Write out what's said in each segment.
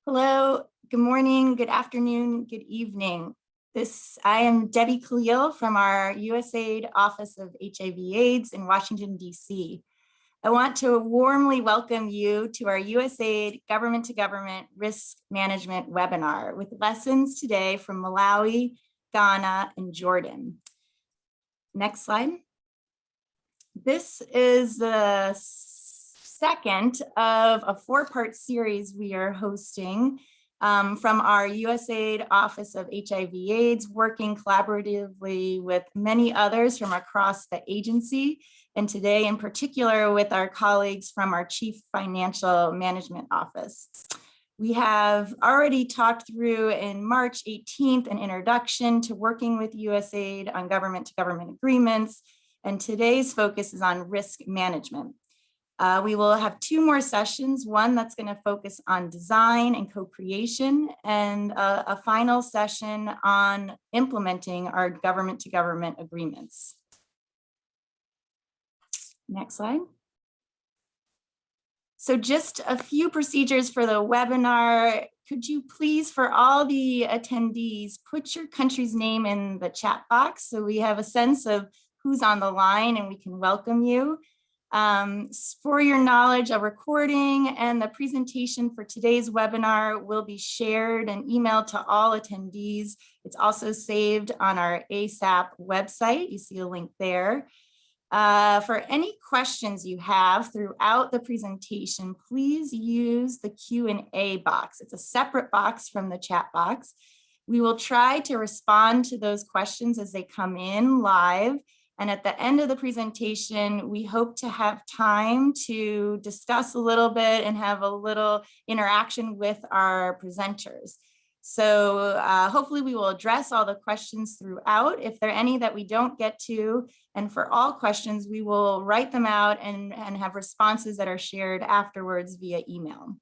Hello, good morning, good afternoon, good evening. I am Debbie Khalil from our USAID Office of HIV/AIDS in Washington, D.C. I want to warmly welcome you to our USAID Government to Government Risk Management webinar with lessons today from Malawi, Ghana, and Jordan. Next slide. This is the second of a four-part series we are hosting from our USAID Office of HIV/AIDS, working collaboratively with many others from across the agency, and today in particular with our colleagues from our Chief Financial Management Office. We have already talked through in March 18th an introduction to working with USAID on government-to-government agreements, and today's focus is on risk management. We will have two more sessions, one that's going to focus on design and co-creation, and a final session on implementing our government-to-government agreements. Next slide. So just a few procedures for the webinar. Could you please, for all the attendees, put your country's name in the chat box so we have a sense of who's on the line and we can welcome you. For your knowledge, a recording and the presentation for today's webinar will be shared and emailed to all attendees. It's also saved on our ASAP website. You see a link there. For any questions you have throughout the presentation, please use the Q&A box. It's a separate box from the chat box. We will try to respond to those questions as they come in live. And at the end of the presentation, we hope to have time to discuss a little bit and have a little interaction with our presenters. So hopefully we will address all the questions throughout. If there are any that we don't get to, and for all questions, we will write them out and have responses that are shared afterwards via email.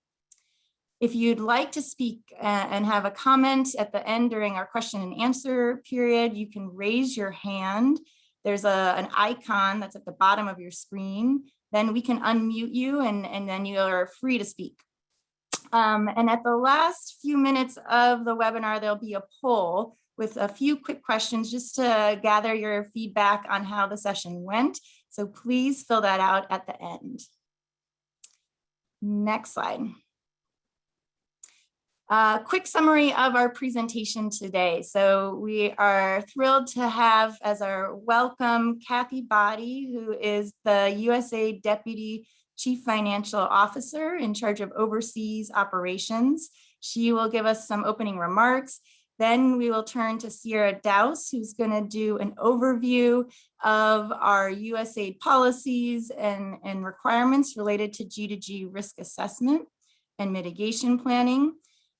If you'd like to speak and have a comment at the end during our question and answer period, you can raise your hand. There's an icon that's at the bottom of your screen. Then we can unmute you and then you are free to speak. And at the last few minutes of the webinar, there'll be a poll with a few quick questions just to gather your feedback on how the session went. So please fill that out at the end. Next slide. Quick summary of our presentation today. So we are thrilled to have as our welcome Kathy Body, who is the USAID Deputy Chief Financial Officer in charge of overseas operations. She will give us some opening remarks. Then we will turn to Sierra Douse, who's going to do an overview of our USAID policies and requirements related to G2G risk assessment and mitigation planning.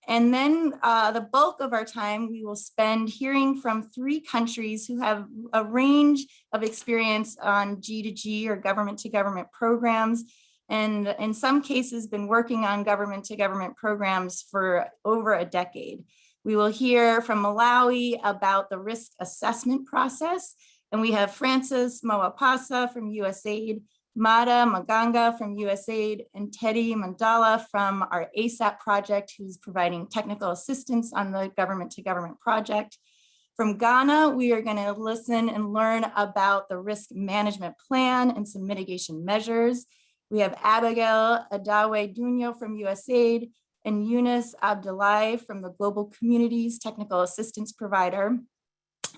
And then the bulk of our time we will spend hearing from 3 countries who have a range of experience on G2G or government-to-government programs, and in some cases been working on government-to-government programs for over a decade. We will hear from Malawi about the risk assessment process, and we have Francis Moapasa from USAID, Mada Maganga from USAID, and Teddy Mandala from our ASAP project, who's providing technical assistance on the government-to-government project. From Ghana, we are going to listen and learn about the risk management plan and some mitigation measures. We have Abigail Adawe Dunyo from USAID and Eunice Abdullahi from the Global Communities Technical Assistance Provider.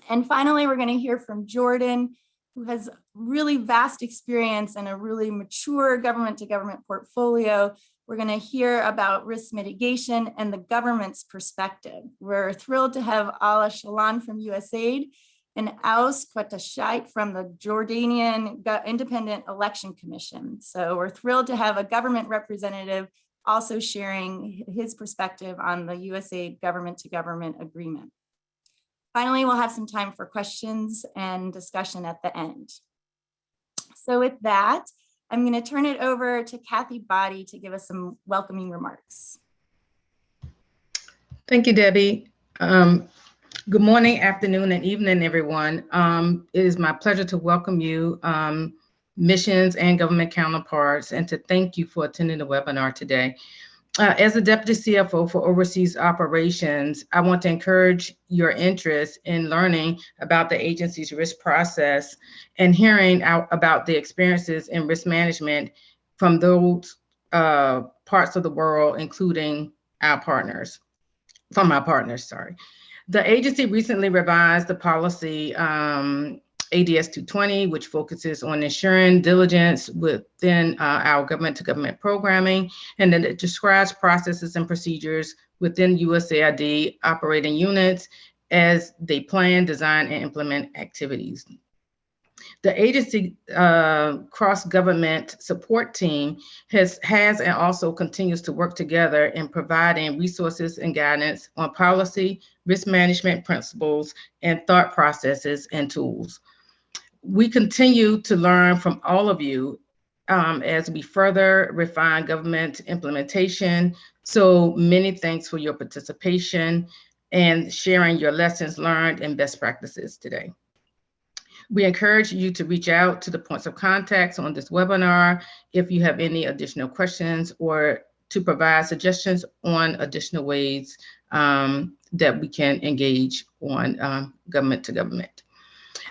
And finally, we're going to hear from Jordan, who has really vast experience and a really mature government-to-government portfolio. We're going to hear about risk mitigation and the government's perspective. We're thrilled to have Ala Shalan from USAID and Aus Quatashait from the Jordanian Independent Election Commission. So we're thrilled to have a government representative also sharing his perspective on the USAID government-to-government agreement. Finally, we'll have some time for questions and discussion at the end. So with that, I'm going to turn it over to Kathy Body to give us some welcoming remarks. Thank you, Debbie. Good morning, afternoon, and evening, everyone. It is my pleasure to welcome you, missions and government counterparts, and to thank you for attending the webinar today. As a deputy CFO for overseas operations, I want to encourage your interest in learning about the agency's risk process and hearing out about the experiences in risk management from those parts of the world, including our partners, from our partners, sorry. The agency recently revised the policy ADS 220, which focuses on ensuring diligence within our government-to-government programming, and then it describes processes and procedures within USAID operating units as they plan, design, and implement activities. The agency cross-government support team has and also continues to work together in providing resources and guidance on policy, risk management principles, and thought processes and tools. We continue to learn from all of you as we further refine government implementation. So many thanks for your participation and sharing your lessons learned and best practices today. We encourage you to reach out to the points of contacts on this webinar if you have any additional questions or to provide suggestions on additional ways that we can engage on government to government.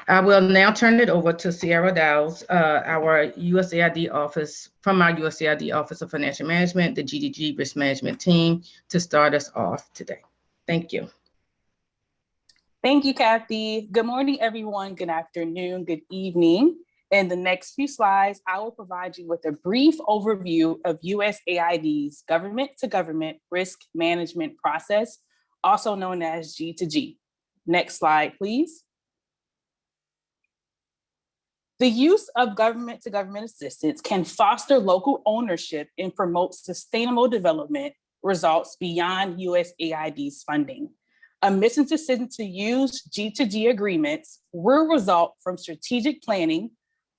I will now turn it over to Sierra Dowles, our USAID office, from our USAID Office of Financial Management, the G2G Risk Management Team, to start us off today. Thank you. Thank you, Kathy. Good morning, everyone. Good afternoon, good evening. In the next few slides, I will provide you with a brief overview of USAID's government-to-government risk management process, also known as G2G. Next slide, please. The use of government-to-government assistance can foster local ownership and promote sustainable development results beyond USAID's funding. A mission decision to use G2G agreements will result from strategic planning,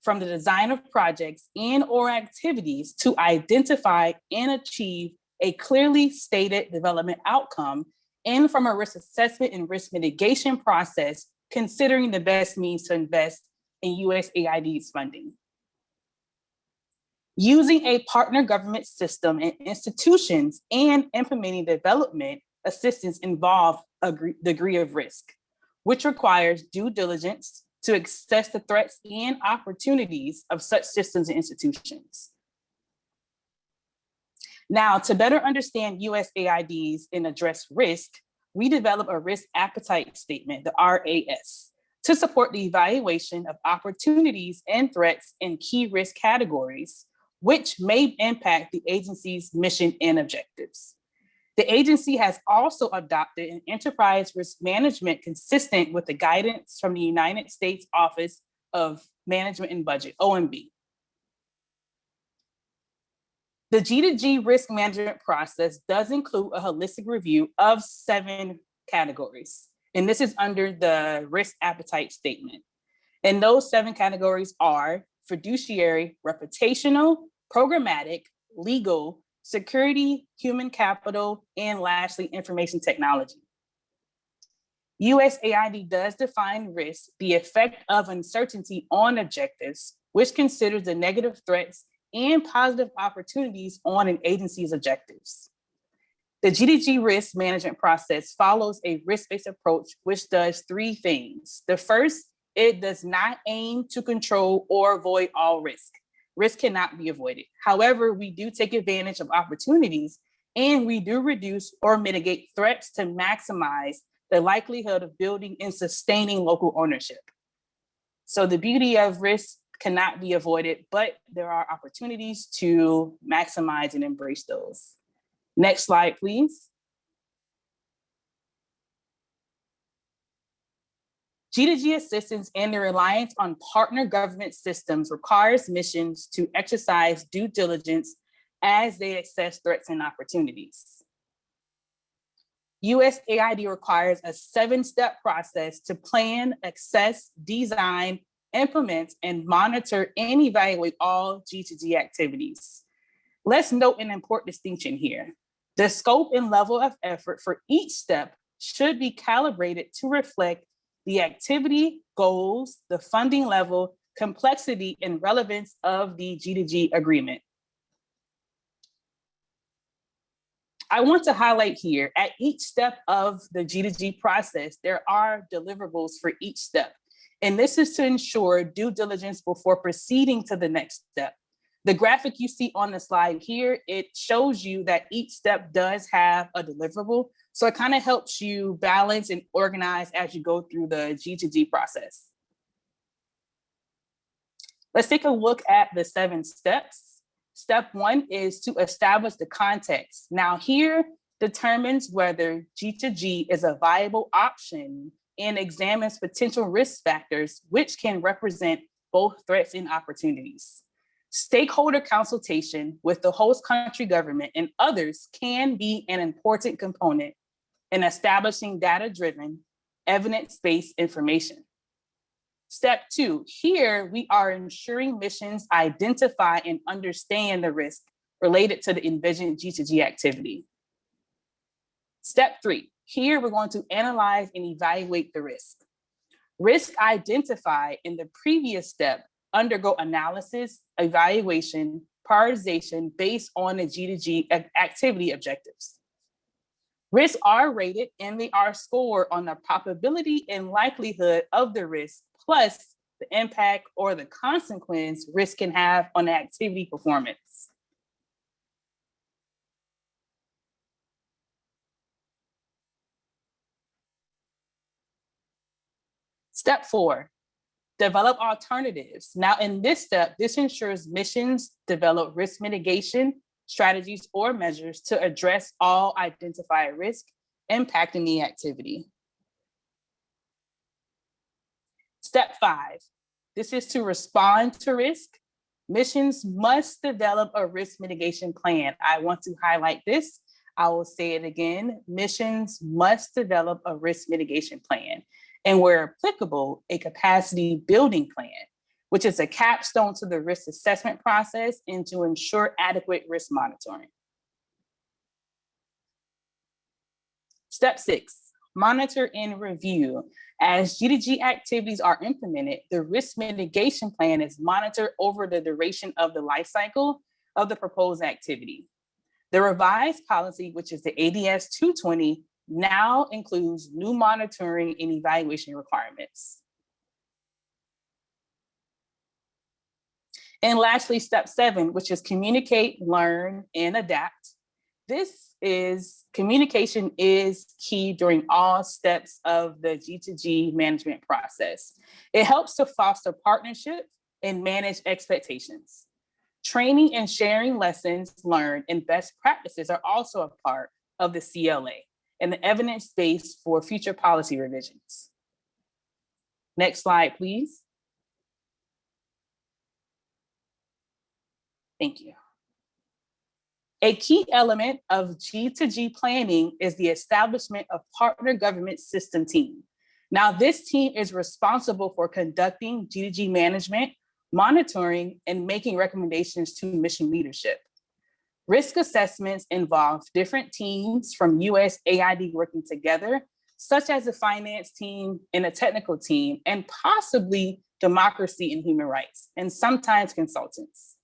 from the design of projects and/or activities to identify and achieve a clearly stated development outcome, and from a risk assessment and risk mitigation process, considering the best means to invest in USAID's funding. Using a partner government system and institutions and implementing development assistance involve a degree of risk, which requires due diligence to assess the threats and opportunities of such systems and institutions. Now, to better understand USAID's and address risk, we develop a risk appetite statement, the RAS, to support the evaluation of opportunities and threats in key risk categories, which may impact the agency's mission and objectives. The agency has also adopted an enterprise risk management consistent with the guidance from the United States Office of Management and Budget, OMB. The G2G risk management process does include a holistic review of 7 categories, and this is under the risk appetite statement. And those 7 categories are fiduciary, reputational, programmatic, legal, security, human capital, and lastly, information technology. USAID does define risk, the effect of uncertainty on objectives, which considers the negative threats and positive opportunities on an agency's objectives. The G2G risk management process follows a risk-based approach, which does 3 things. The first, it does not aim to control or avoid all risk. Risk cannot be avoided. However, we do take advantage of opportunities and we do reduce or mitigate threats to maximize the likelihood of building and sustaining local ownership. So the beauty of risk cannot be avoided, but there are opportunities to maximize and embrace those. Next slide, please. G2G assistance and the reliance on partner government systems requires missions to exercise due diligence as they assess threats and opportunities. USAID requires a 7-step process to plan, assess, design, implement, and monitor and evaluate all G2G activities. Let's note an important distinction here. The scope and level of effort for each step should be calibrated to reflect the activity, goals, the funding level, complexity, and relevance of the G2G agreement. I want to highlight here, at each step of the G2G process, there are deliverables for each step. And this is to ensure due diligence before proceeding to the next step. The graphic you see on the slide here, it shows you that each step does have a deliverable. So it kind of helps you balance and organize as you go through the G2G process. Let's take a look at the 7 steps. Step 1 is to establish the context. Now here determines whether G2G is a viable option and examines potential risk factors, which can represent both threats and opportunities. Stakeholder consultation with the host country government and others can be an important component in establishing data-driven, evidence-based information. Step 2, here we are ensuring missions identify and understand the risk related to the envisioned G2G activity. Step 3, here we're going to analyze and evaluate the risk. Risk identified in the previous step undergo analysis, evaluation, prioritization based on the G2G activity objectives. Risks are rated and they are scored on the probability and likelihood of the risk, plus the impact or the consequence risk can have on the activity performance. Step 4, develop alternatives. Now in this step, this ensures missions develop risk mitigation strategies or measures to address all identified risk impacting the activity. Step 5, this is to respond to risk. Missions must develop a risk mitigation plan. I want to highlight this. I will say it again. Missions must develop a risk mitigation plan, and where applicable, a capacity building plan, which is a capstone to the risk assessment process and to ensure adequate risk monitoring. Step 6, monitor and review. As G2G activities are implemented, the risk mitigation plan is monitored over the duration of the life cycle of the proposed activity. The revised policy, which is the ADS 220, now includes new monitoring and evaluation requirements. And lastly, step 7, which is communicate, learn, and adapt. Communication is key during all steps of the G2G management process. It helps to foster partnership and manage expectations. Training and sharing lessons learned and best practices are also a part of the CLA and the evidence base for future policy revisions. Next slide, please. Thank you. A key element of G2G planning is the establishment of partner government system team. Now, this team is responsible for conducting G2G management, monitoring, and making recommendations to mission leadership. Risk assessments involve different teams from USAID working together, such as a finance team and a technical team, and possibly democracy and human rights, and sometimes consultants.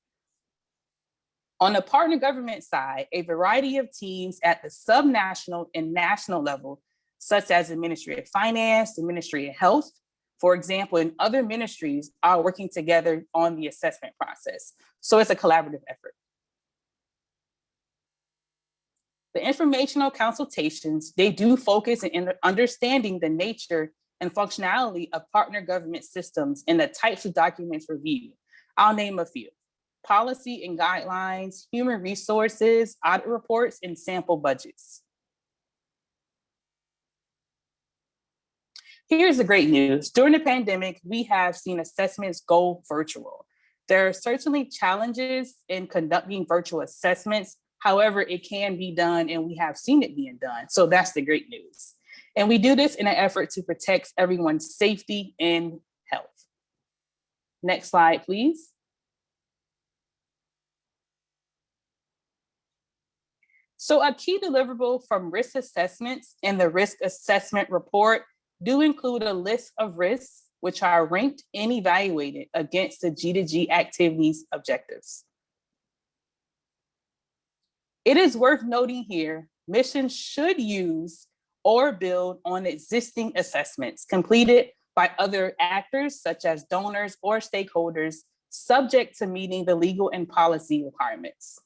On the partner government side, a variety of teams at the subnational and national level, such as the Ministry of Finance, the Ministry of Health, for example, and other ministries are working together on the assessment process. So it's a collaborative effort. The informational consultations, they do focus in understanding the nature and functionality of partner government systems and the types of documents reviewed. I'll name a few: policy and guidelines, human resources, audit reports, and sample budgets. Here's the great news. During the pandemic, we have seen assessments go virtual. There are certainly challenges in conducting virtual assessments. However, it can be done, and we have seen it being done. So that's the great news. And we do this in an effort to protect everyone's safety and health. Next slide, please. So a key deliverable from risk assessments in the risk assessment report do include a list of risks which are ranked and evaluated against the G2G activities objectives. It is worth noting here missions should use or build on existing assessments completed by other actors such as donors or stakeholders, subject to meeting the legal and policy requirements.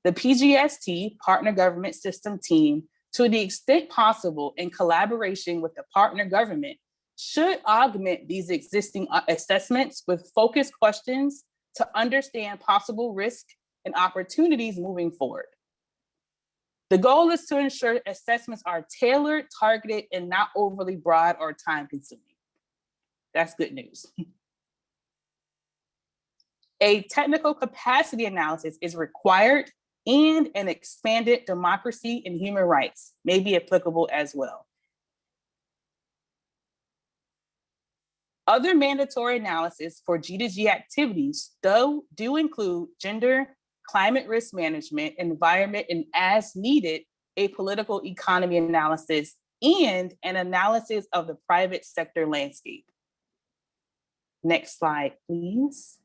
The PGST, Partner Government System Team, to the extent possible in collaboration with the partner government, should augment these existing assessments with focused questions to understand possible risk and opportunities moving forward. The goal is to ensure assessments are tailored, targeted, and not overly broad or time-consuming. That's good news. A technical capacity analysis is required, and an expanded democracy and human rights may be applicable as well. Other mandatory analysis for G2G activities do include gender, climate risk management, environment, and as needed, a political economy analysis and an analysis of the private sector landscape. Next slide, please.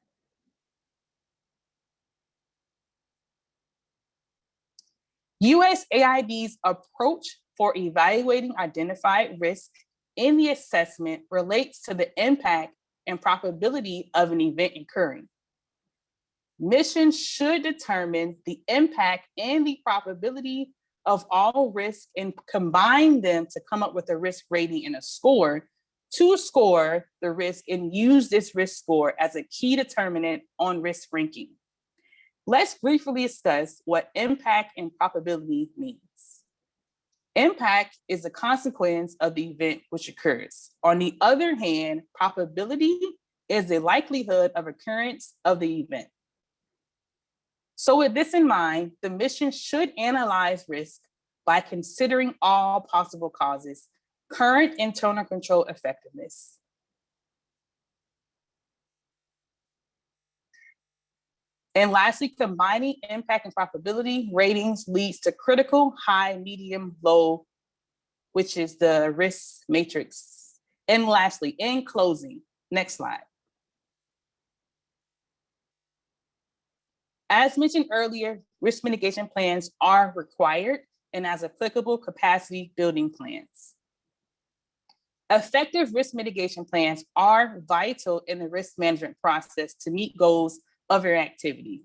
USAID's approach for evaluating identified risk in the assessment relates to the impact and probability of an event occurring. Missions should determine the impact and the probability of all risk and combine them to come up with a risk rating and a score to score the risk and use this risk score as a key determinant on risk ranking. Let's briefly discuss what impact and probability means. Impact is a consequence of the event which occurs. On the other hand, probability is the likelihood of occurrence of the event. So with this in mind, the mission should analyze risk by considering all possible causes, current internal control effectiveness. And lastly, combining impact and probability ratings leads to critical, high, medium, low, which is the risk matrix. And lastly, in closing, next slide. As mentioned earlier, risk mitigation plans are required and as applicable capacity building plans. Effective risk mitigation plans are vital in the risk management process to meet goals of your activity.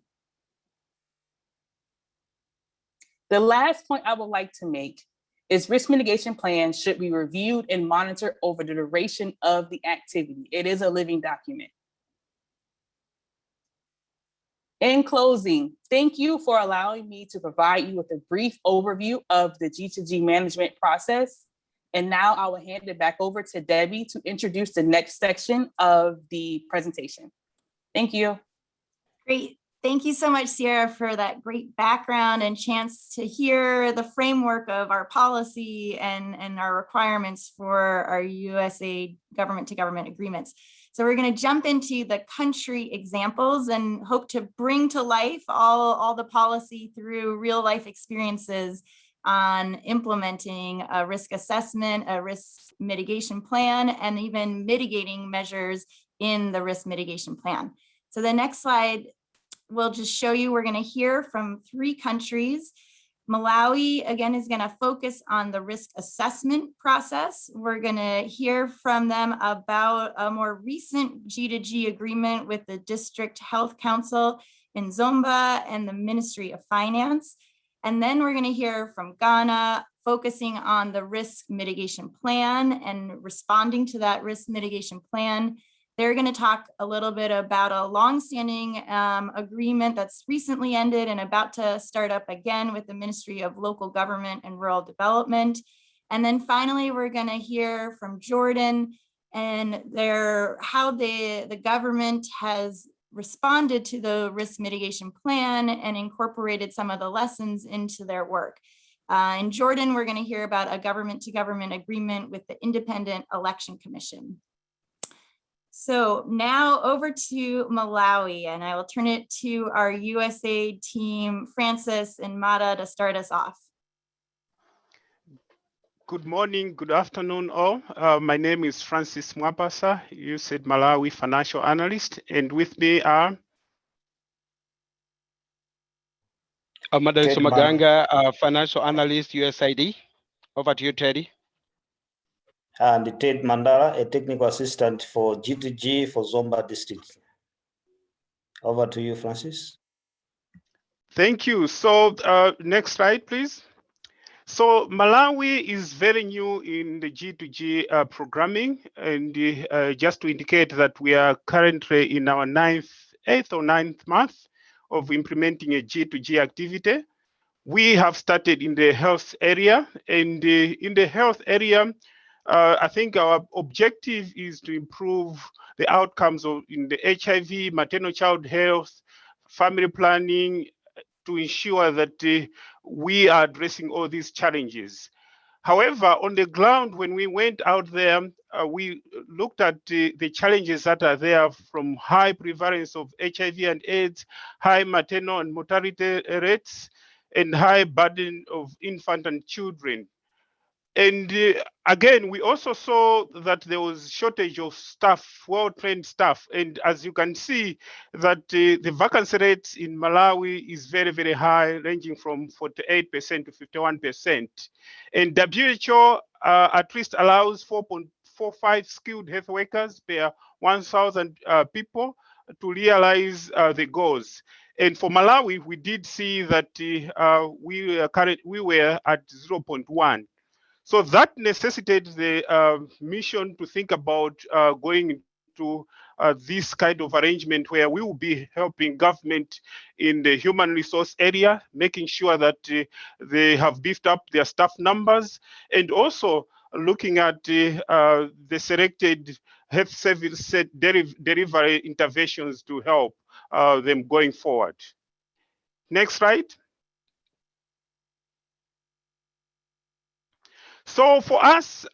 The last point I would like to make is risk mitigation plans should be reviewed and monitored over the duration of the activity. It is a living document. In closing, thank you for allowing me to provide you with a brief overview of the G2G management process. And now I will hand it back over to Debbie to introduce the next section of the presentation. Thank you. Great. Thank you so much, Sierra, for that great background and chance to hear the framework of our policy and our requirements for our USAID government-to-government agreements. So we're going to jump into the country examples and hope to bring to life all the policy through real-life experiences on implementing a risk assessment, a risk mitigation plan, and even mitigating measures in the risk mitigation plan. So the next slide will just show you, we're going to hear from 3 countries. Malawi, again, is going to focus on the risk assessment process. We're going to hear from them about a more recent G2G agreement with the District Health Council in Zomba and the Ministry of Finance. And then we're going to hear from Ghana, focusing on the risk mitigation plan and responding to that risk mitigation plan. They're going to talk a little bit about a longstanding agreement that's recently ended and about to start up again with the Ministry of Local Government and Rural Development. And then finally, we're going to hear from Jordan and how the government has responded to the risk mitigation plan and incorporated some of the lessons into their work. In Jordan, we're going to hear about a government-to-government agreement with the Independent Election Commission. So now over to Malawi, and I will turn it to our USAID team, Francis and Mata, to start us off. Good morning, good afternoon all. My name is Francis Mwapasa, USAID Malawi financial analyst, and with me are Madam Ted Sumaganga, financial analyst, USAID. Over to you, Teddy. And Ted Mandara, a technical assistant for G2G for Zomba district. Over to you, Francis. Thank you. So next slide, please. So Malawi is very new in the G2G programming, and just to indicate that we are currently in our 8th or 9th month of implementing a G2G activity. We have started in the health area, and in the health area, I think our objective is to improve the outcomes in the HIV, maternal child health, family planning, to ensure that we are addressing all these challenges. However, on the ground, when we went out there, we looked at the challenges that are there, from high prevalence of HIV and AIDS, high maternal and mortality rates, and high burden of infant and children. And again, we also saw that there was shortage of staff, well-trained staff. And as you can see, that the vacancy rates in Malawi is very, very high, ranging from 48% to 51%. And WHO at least allows 4.45 skilled health workers per 1,000 people to realize the goals. And for Malawi, we did see that we were at 0.1. So that necessitated the mission to think about going into this kind of arrangement where we will be helping government in the human resource area, making sure that they have beefed up their staff numbers, and also looking at the selected health service delivery interventions to help them going forward. Next slide. So for us,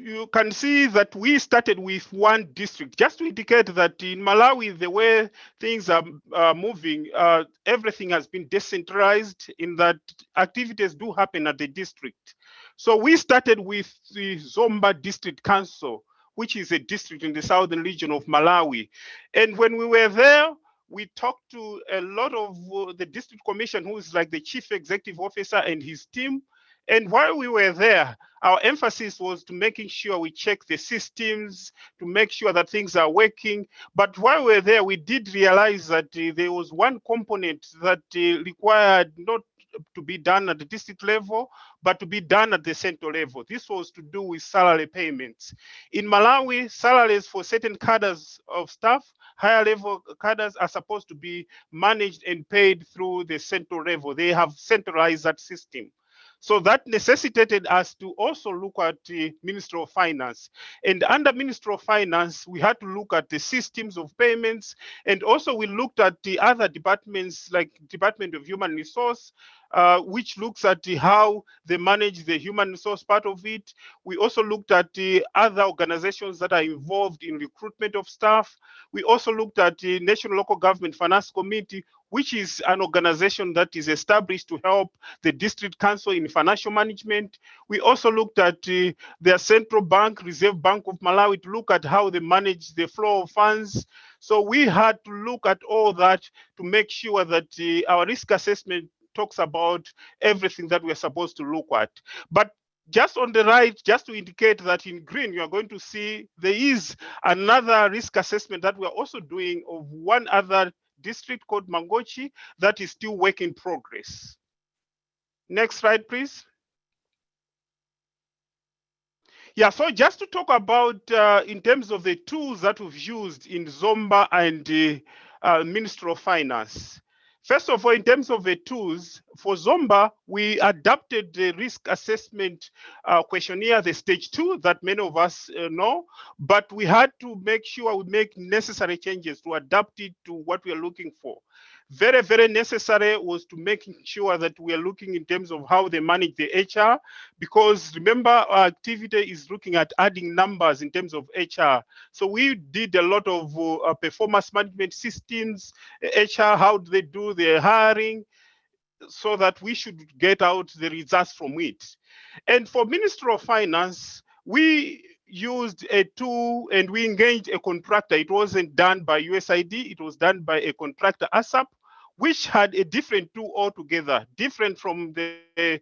you can see that we started with one district, just to indicate that in Malawi, the way things are moving, everything has been decentralized, in that activities do happen at the district. So we started with the Zomba District Council, which is a district in the southern region of Malawi. And when we were there, we talked to a lot of the district commission, who is like the chief executive officer and his team. And while we were there, our emphasis was to making sure we check the systems, to make sure that things are working. But while we were there, we did realize that there was one component that required not to be done at the district level, but to be done at the central level. This was to do with salary payments. In Malawi, salaries for certain cadres of staff, higher level cadres, are supposed to be managed and paid through the central level. They have centralized that system. So that necessitated us to also look at the Ministry of Finance. And under Ministry of Finance, we had to look at the systems of payments. And also we looked at the other departments, like Department of Human Resource, which looks at how they manage the human resource part of it. We also looked at the other organizations that are involved in recruitment of staff. We also looked at the National Local Government Finance Committee, which is an organization that is established to help the district council in financial management. We also looked at their central bank, Reserve Bank of Malawi, to look at how they manage the flow of funds. So we had to look at all that to make sure that our risk assessment talks about everything that we're supposed to look at. But just on the right, just to indicate that in green, you are going to see there is another risk assessment that we're also doing of one other district called Mangochi that is still work in progress. Next slide, please. Yeah, so just to talk about in terms of the tools that we've used in Zomba and Ministry of Finance. First of all, in terms of the tools, for Zomba, we adapted the risk assessment questionnaire, the stage 2 that many of us know, but we had to make sure we make necessary changes to adapt it to what we are looking for. Very, very necessary was to making sure that we are looking in terms of how they manage the HR, because remember, our activity is looking at adding numbers in terms of HR. So we did a lot of performance management systems, HR, how do they do their hiring, so that we should get out the results from it. And for Ministry of Finance, we used a tool and we engaged a contractor. It wasn't done by USAID, it was done by a contractor, ASAP, which had a different tool altogether, different from the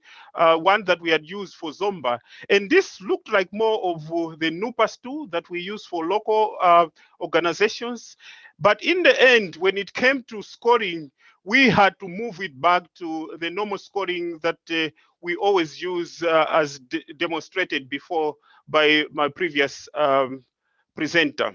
one that we had used for Zomba. And this looked like more of the NUPAS tool that we use for local organizations. But in the end, when it came to scoring, we had to move it back to the normal scoring that we always use as demonstrated before by my previous presenter.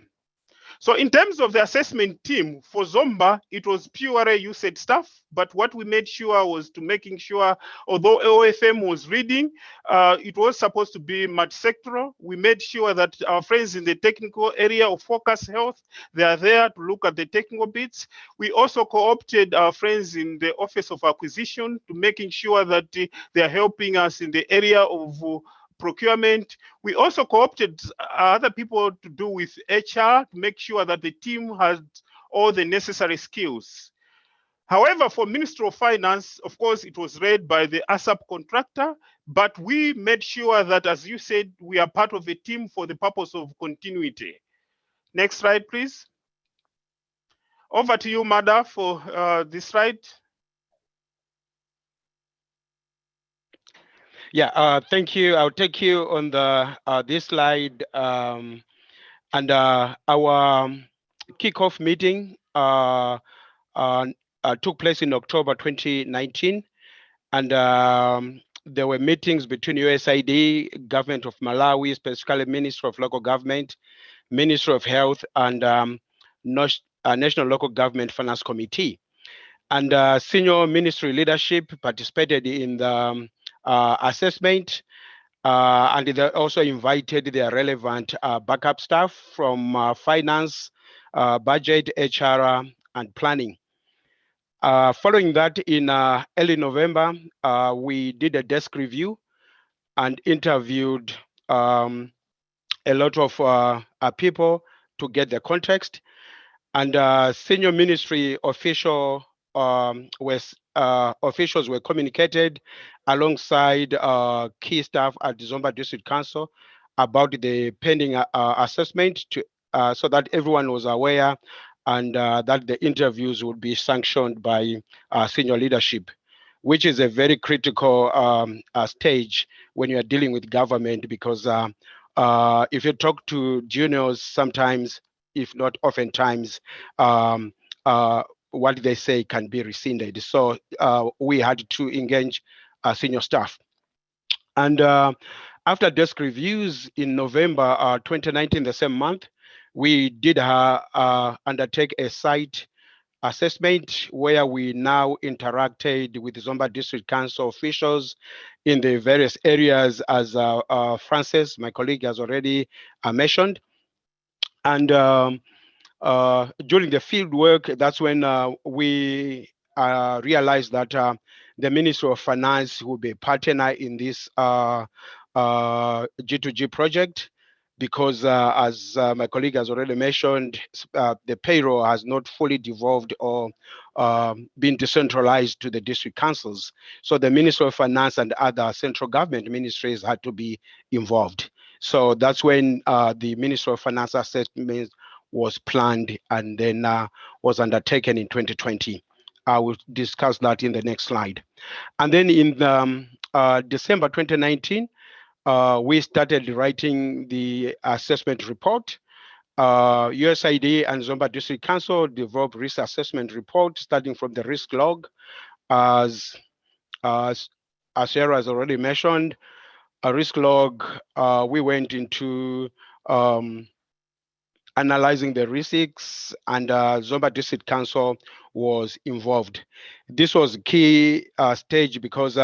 So in terms of the assessment team for Zomba, it was purely USAID staff, but what we made sure was to making sure, although OFM was reading, it was supposed to be multi-sectoral. We made sure that our friends in the technical area of focus health, they are there to look at the technical bits. We also co-opted our friends in the Office of Acquisition to making sure that they are helping us in the area of procurement. We also co-opted other people to do with HR to make sure that the team has all the necessary skills. However, for Ministry of Finance, of course, it was led by the ASAP contractor, but we made sure that, as you said, we are part of the team for the purpose of continuity. Next slide, please. Over to you, Mada, for this slide. Yeah, thank you. I'll take you on the this slide. And our kickoff meeting took place in October 2019. And there were meetings between USAID, Government of Malawi, specifically Ministry of Local Government, Ministry of Health, and National Local Government Finance Committee. And senior ministry leadership participated in the assessment, and they also invited their relevant backup staff from finance, budget, HR, and planning. Following that, in early November, we did a desk review and interviewed a lot of people to get the context. And senior ministry officials were communicated alongside key staff at the Zomba District Council about the pending assessment so that everyone was aware and that the interviews would be sanctioned by senior leadership, which is a very critical stage when you are dealing with government, because if you talk to juniors, sometimes, if not oftentimes, what they say can be rescinded. So we had to engage senior staff. And after desk reviews in November 2019, the same month, we did undertake a site assessment where we now interacted with the Zomba District Council officials in the various areas, as Frances, my colleague, has already mentioned. And during the field work, that's when we realized that the Ministry of Finance will be a partner in this G2G project, because as my colleague has already mentioned, the payroll has not fully devolved or been decentralized to the district councils. So the Ministry of Finance and other central government ministries had to be involved. So that's when the Ministry of Finance assessment was planned and then was undertaken in 2020. I will discuss that in the next slide. And then in December 2019, we started writing the assessment report. USAID and Zomba District Council developed risk assessment report starting from the risk log. As Sarah has already mentioned, a risk log, we went into analyzing the risks, and Zomba District Council was involved. This was a key stage because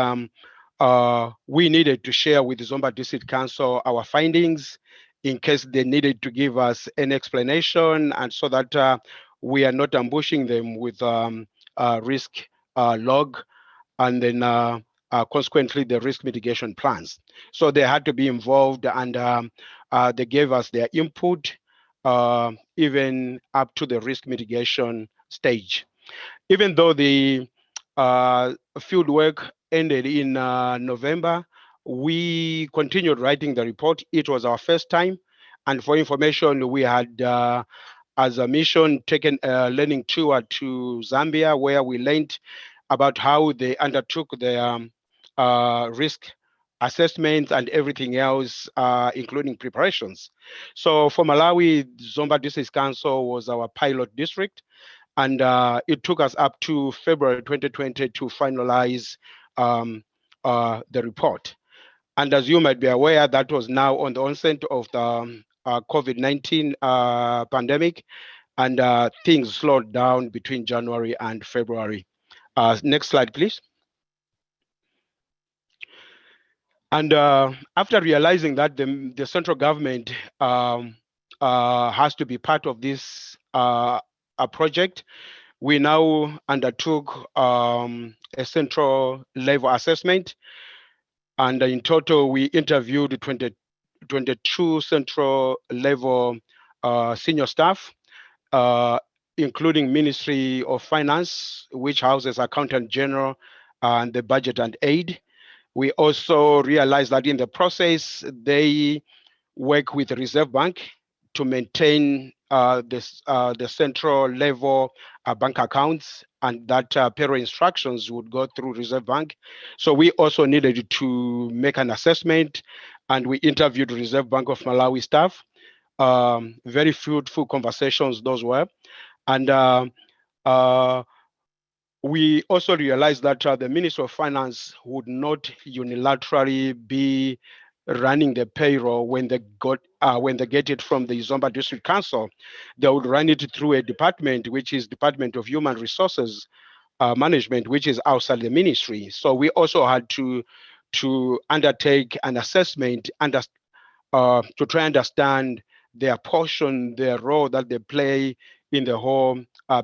we needed to share with the Zomba District Council our findings in case they needed to give us an explanation, and so that we are not ambushing them with risk log and then consequently the risk mitigation plans. So they had to be involved, and they gave us their input even up to the risk mitigation stage. Even though the field work ended in November, we continued writing the report. It was our first time. And for information, we had as a mission, taken a learning tour to Zambia, where we learned about how they undertook their risk assessments and everything else, including preparations. So for Malawi, Zomba District Council was our pilot district, and it took us up to February 2020 to finalize the report. And as you might be aware, that was now on the onset of the COVID-19 pandemic, and things slowed down between January and February. Next slide, please. And after realizing that the central government has to be part of this project, we now undertook a central level assessment. And in total, we interviewed 22 central level senior staff, including Ministry of Finance, which houses Accountant General and the Budget and Aid. We also realized that in the process, they work with the Reserve Bank to maintain the central level bank accounts, and that payroll instructions would go through Reserve Bank. So we also needed to make an assessment, and we interviewed Reserve Bank of Malawi staff. Very fruitful conversations those were. And we also realized that the Ministry of Finance would not unilaterally be running the payroll when they get it from the Zomba District Council. They would run it through a department, which is Department of Human Resources Management, which is outside the ministry. So we also had to undertake an assessment to try and understand their portion, their role that they play in the whole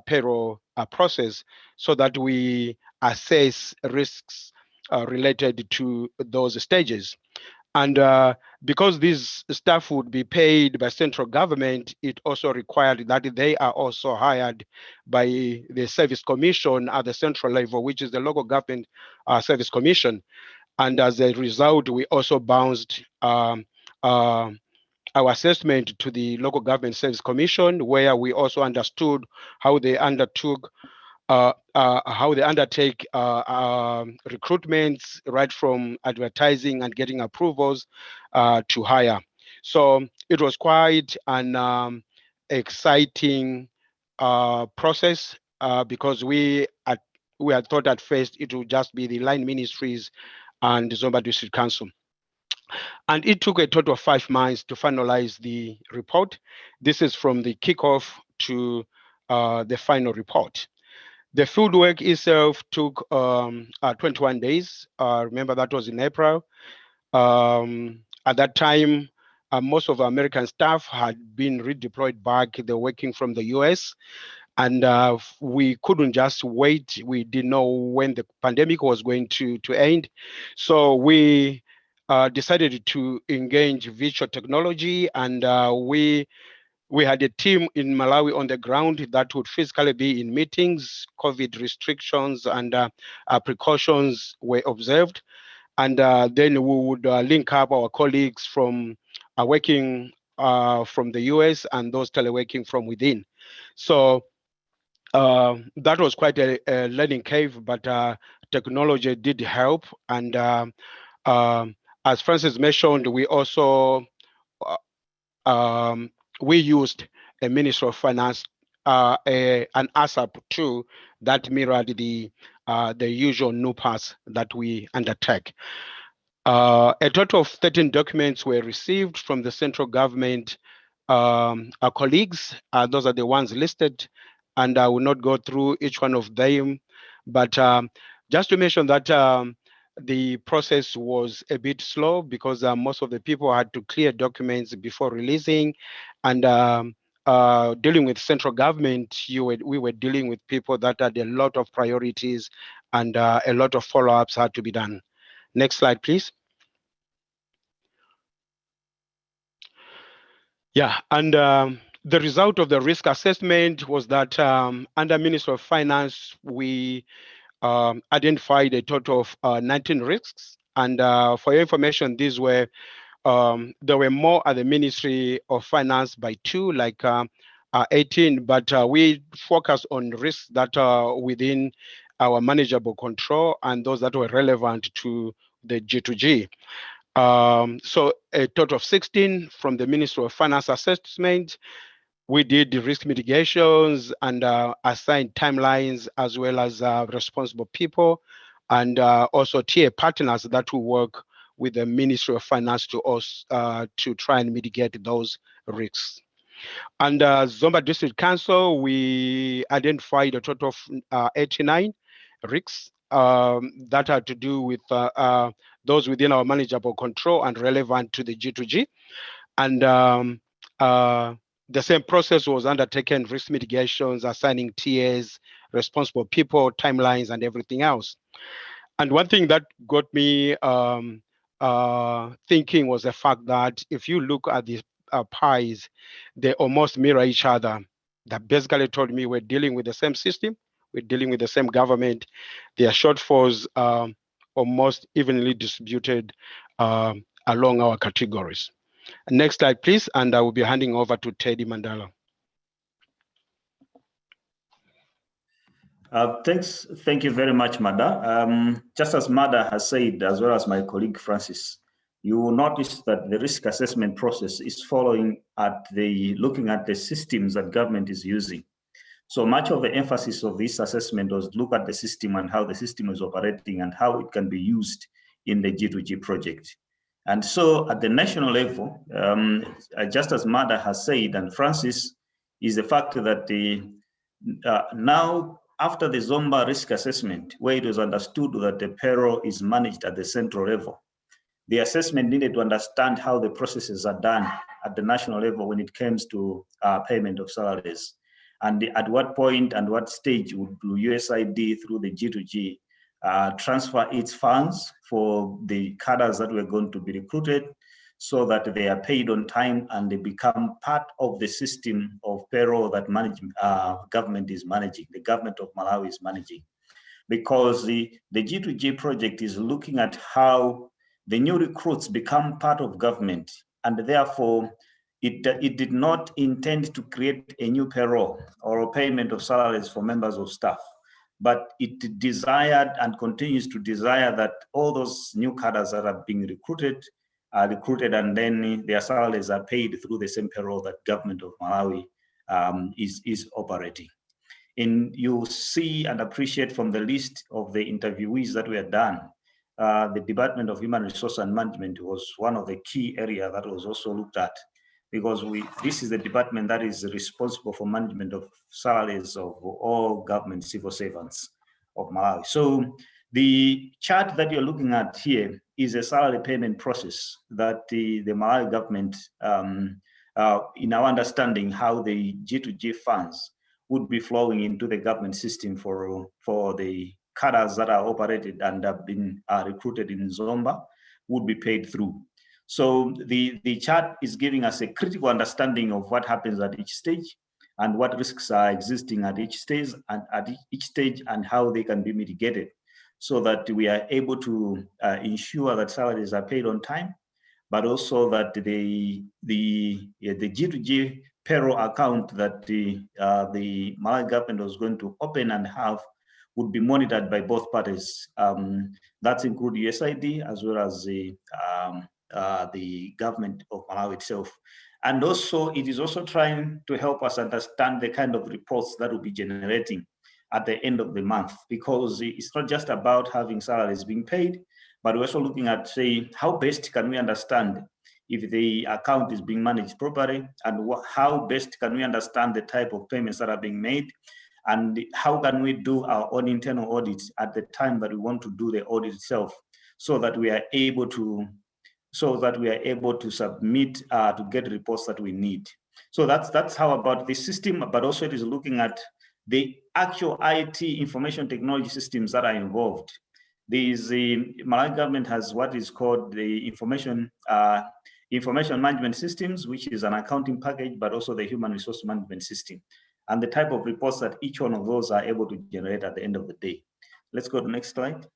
payroll process, so that we assess risks related to those stages. And because these staff would be paid by central government, it also required that they are also hired by the Service Commission at the central level, which is the Local Government Service Commission. And as a result, we also bounced our assessment to the Local Government Service Commission, where we also understood how they undertake recruitments, right from advertising and getting approvals to hire. So it was quite an exciting process because we had thought at first it would just be the line ministries and the Zomba District Council. And it took a total of 5 months to finalize the report. This is from the kickoff to the final report. The field work itself took 21 days. Remember, that was in April. At that time, most of our American staff had been redeployed back. They were working from the US. And we couldn't just wait. We didn't know when the pandemic was going to end. So we decided to engage virtual technology, and we had a team in Malawi on the ground that would physically be in meetings. COVID restrictions and precautions were observed. And then we would link up our colleagues from working from the US and those teleworking from within. So that was quite a learning curve, but technology did help. And as Francis mentioned, we also we used a Ministry of Finance, an ASAP tool that mirrored the usual NUPAS that we undertake. A total of 13 documents were received from the central government our colleagues. Those are the ones listed, and I will not go through each one of them, but just to mention that the process was a bit slow because most of the people had to clear documents before releasing, and dealing with central government, we were dealing with people that had a lot of priorities, and a lot of follow-ups had to be done. Next slide, please. Yeah, and the result of the risk assessment was that under Ministry of Finance, we identified a total of 19 risks. And for your information, these were, there were more at the Ministry of Finance by 2, like 18, but we focus on risks that are within our manageable control and those that were relevant to the G2G. So a total of 16 from the Ministry of Finance assessment. We did the risk mitigations and assigned timelines as well as responsible people and also TA partners that will work with the Ministry of Finance to us to try and mitigate those risks. Under Zomba District Council, we identified a total of 89 risks that are to do with those within our manageable control and relevant to the G2G. And the same process was undertaken, risk mitigations, assigning TAs, responsible people, timelines, and everything else. And one thing that got me thinking was the fact that if you look at the pies, they almost mirror each other. That basically told me we're dealing with the same system, we're dealing with the same government. Their shortfalls almost evenly distributed along our categories. Next slide, please, and I will be handing over to Teddy Mandala. Thank you very much, Mada. Just as Mada has said, as well as my colleague Francis, you will notice that the risk assessment process is following at looking at the systems that government is using. So much of the emphasis of this assessment was look at the system and how the system is operating and how it can be used in the G2G project. And so at the national level, just as Mada has said, and Francis, is the fact that now after the Zomba risk assessment, where it was understood that the payroll is managed at the central level, the assessment needed to understand how the processes are done at the national level when it comes to payment of salaries. And at what point and what stage would USAID through the G2G transfer its funds for the cadres that were going to be recruited so that they are paid on time and they become part of the system of payroll that government is managing, the government of Malawi is managing. Because the G2G project is looking at how the new recruits become part of government, and therefore it did not intend to create a new payroll or a payment of salaries for members of staff, but it desired and continues to desire that all those new cadres that are being recruited are recruited and then their salaries are paid through the same payroll that government of Malawi is operating. And you see and appreciate from the list of the interviewees that were done, the Department of Human Resource and Management was one of the key areas that was also looked at, because this is the department that is responsible for management of salaries of all government civil servants of Malawi. So the chart that you're looking at here is a salary payment process that the Malawi government, in our understanding, how the G2G funds would be flowing into the government system for the cadres that are operated and have been recruited in Zomba would be paid through. So the chart is giving us a critical understanding of what happens at each stage and what risks are existing at each stage and how they can be mitigated, so that we are able to ensure that salaries are paid on time, but also that the G2G payroll account that the Malawi government was going to open and have would be monitored by both parties. That includes USAID as well as the government of Malawi itself. And also, it is also trying to help us understand the kind of reports that will be generating at the end of the month, because it's not just about having salaries being paid, but we're also looking at, say, how best can we understand if the account is being managed properly, and how best can we understand the type of payments that are being made, and how can we do our own internal audits at the time that we want to do the audit itself, so that we are able to submit to get reports that we need. So that's how about the system, but also it is looking at the actual IT information technology systems that are involved. The Malawi government has what is called the information management systems, which is an accounting package, but also the human resource management system, and the type of reports that each one of those are able to generate at the end of the day. Let's go to the next slide.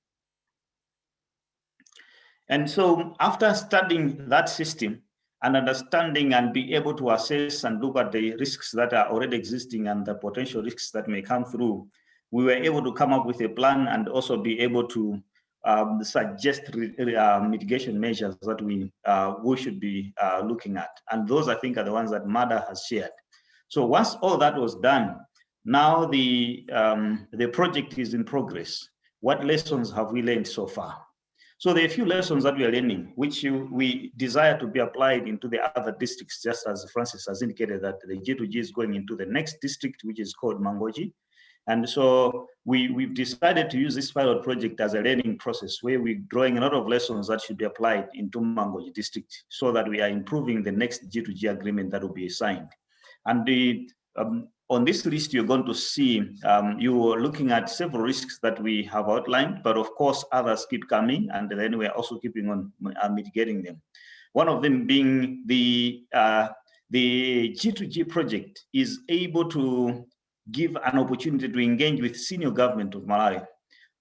And so after studying that system, and understanding and be able to assess and look at the risks that are already existing and the potential risks that may come through, we were able to come up with a plan and also be able to suggest mitigation measures that we should be looking at. And those, I think, are the ones that MADA has shared. So once all that was done, now the project is in progress. What lessons have we learned so far? So there are a few lessons that we are learning, which we desire to be applied into the other districts, just as Francis has indicated that the G2G is going into the next district, which is called Mangoji. And so we've decided to use this pilot project as a learning process where we're drawing a lot of lessons that should be applied into Mangoji district so that we are improving the next G2G agreement that will be signed. And on this list, you're going to see, you're looking at several risks that we have outlined, but of course, others keep coming, and then we're also keeping on mitigating them. One of them being the G2G project is able to give an opportunity to engage with senior government of Malawi,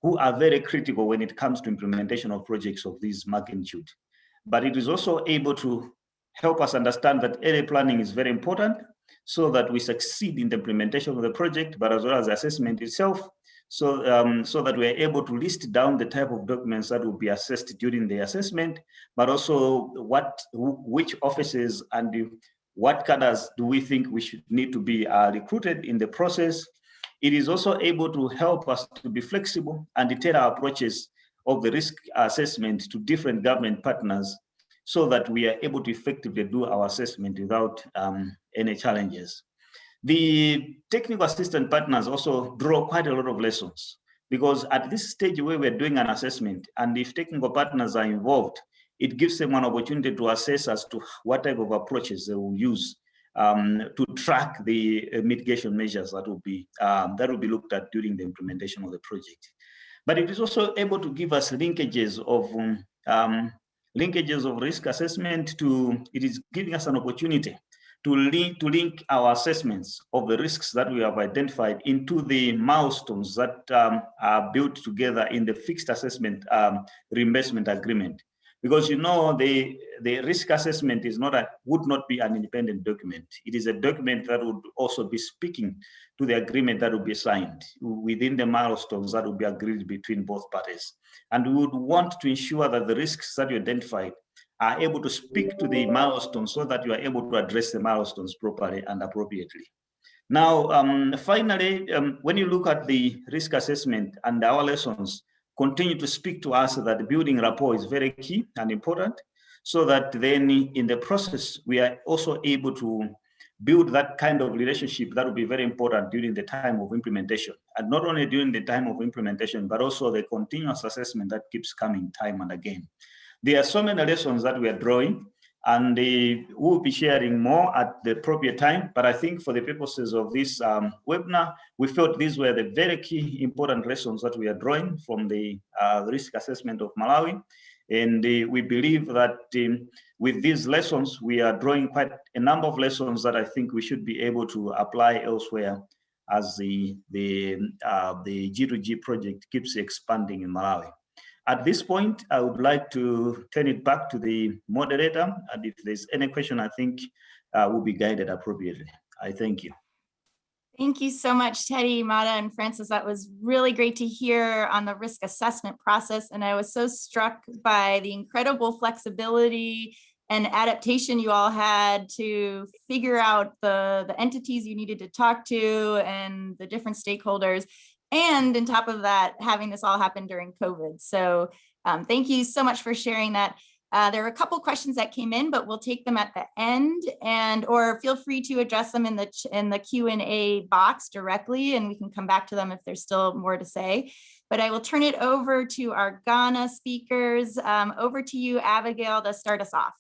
who are very critical when it comes to implementation of projects of this magnitude. But it is also able to help us understand that early planning is very important so that we succeed in the implementation of the project, but as well as the assessment itself, so that we're able to list down the type of documents that will be assessed during the assessment, but also which offices and what cadres do we think we should need to be recruited in the process. It is also able to help us to be flexible and tailor our approaches of the risk assessment to different government partners so that we are able to effectively do our assessment without any challenges. The technical assistant partners also draw quite a lot of lessons because at this stage where we're doing an assessment and if technical partners are involved, it gives them an opportunity to assess as to what type of approaches they will use to track the mitigation measures that will be looked at during the implementation of the project. But it is also able to give us linkages of risk assessment it is giving us an opportunity to link our assessments of the risks that we have identified into the milestones that are built together in the fixed assessment reimbursement agreement. Because the risk assessment would not be an independent document. It is a document that would also be speaking to the agreement that will be signed within the milestones that will be agreed between both parties. And we would want to ensure that the risks that you identified are able to speak to the milestones so that you are able to address the milestones properly and appropriately. Now, finally, when you look at the risk assessment and our lessons, continue to speak to us that building rapport is very key and important, so that then in the process, we are also able to build that kind of relationship that will be very important during the time of implementation. And not only during the time of implementation, but also the continuous assessment that keeps coming time and again. There are so many lessons that we are drawing, and we'll be sharing more at the appropriate time. But I think for the purposes of this webinar, we felt these were the very key important lessons that we are drawing from the risk assessment of Malawi. And we believe that with these lessons, we are drawing quite a number of lessons that I think we should be able to apply elsewhere as the G2G project keeps expanding in Malawi. At this point, I would like to turn it back to the moderator. And if there's any question, I think will be guided appropriately. I thank you. Thank you so much, Teddy, Mada, and Francis. That was really great to hear on the risk assessment process. And I was so struck by the incredible flexibility and adaptation you all had to figure out the entities you needed to talk to and the different stakeholders. And on top of that, having this all happen during COVID. So thank you so much for sharing that. There are a couple questions that came in, but we'll take them at the end, or feel free to address them in the Q&A box directly, and we can come back to them if there's still more to say. But I will turn it over to our Ghana speakers. Over to you, Abigail, to start us off.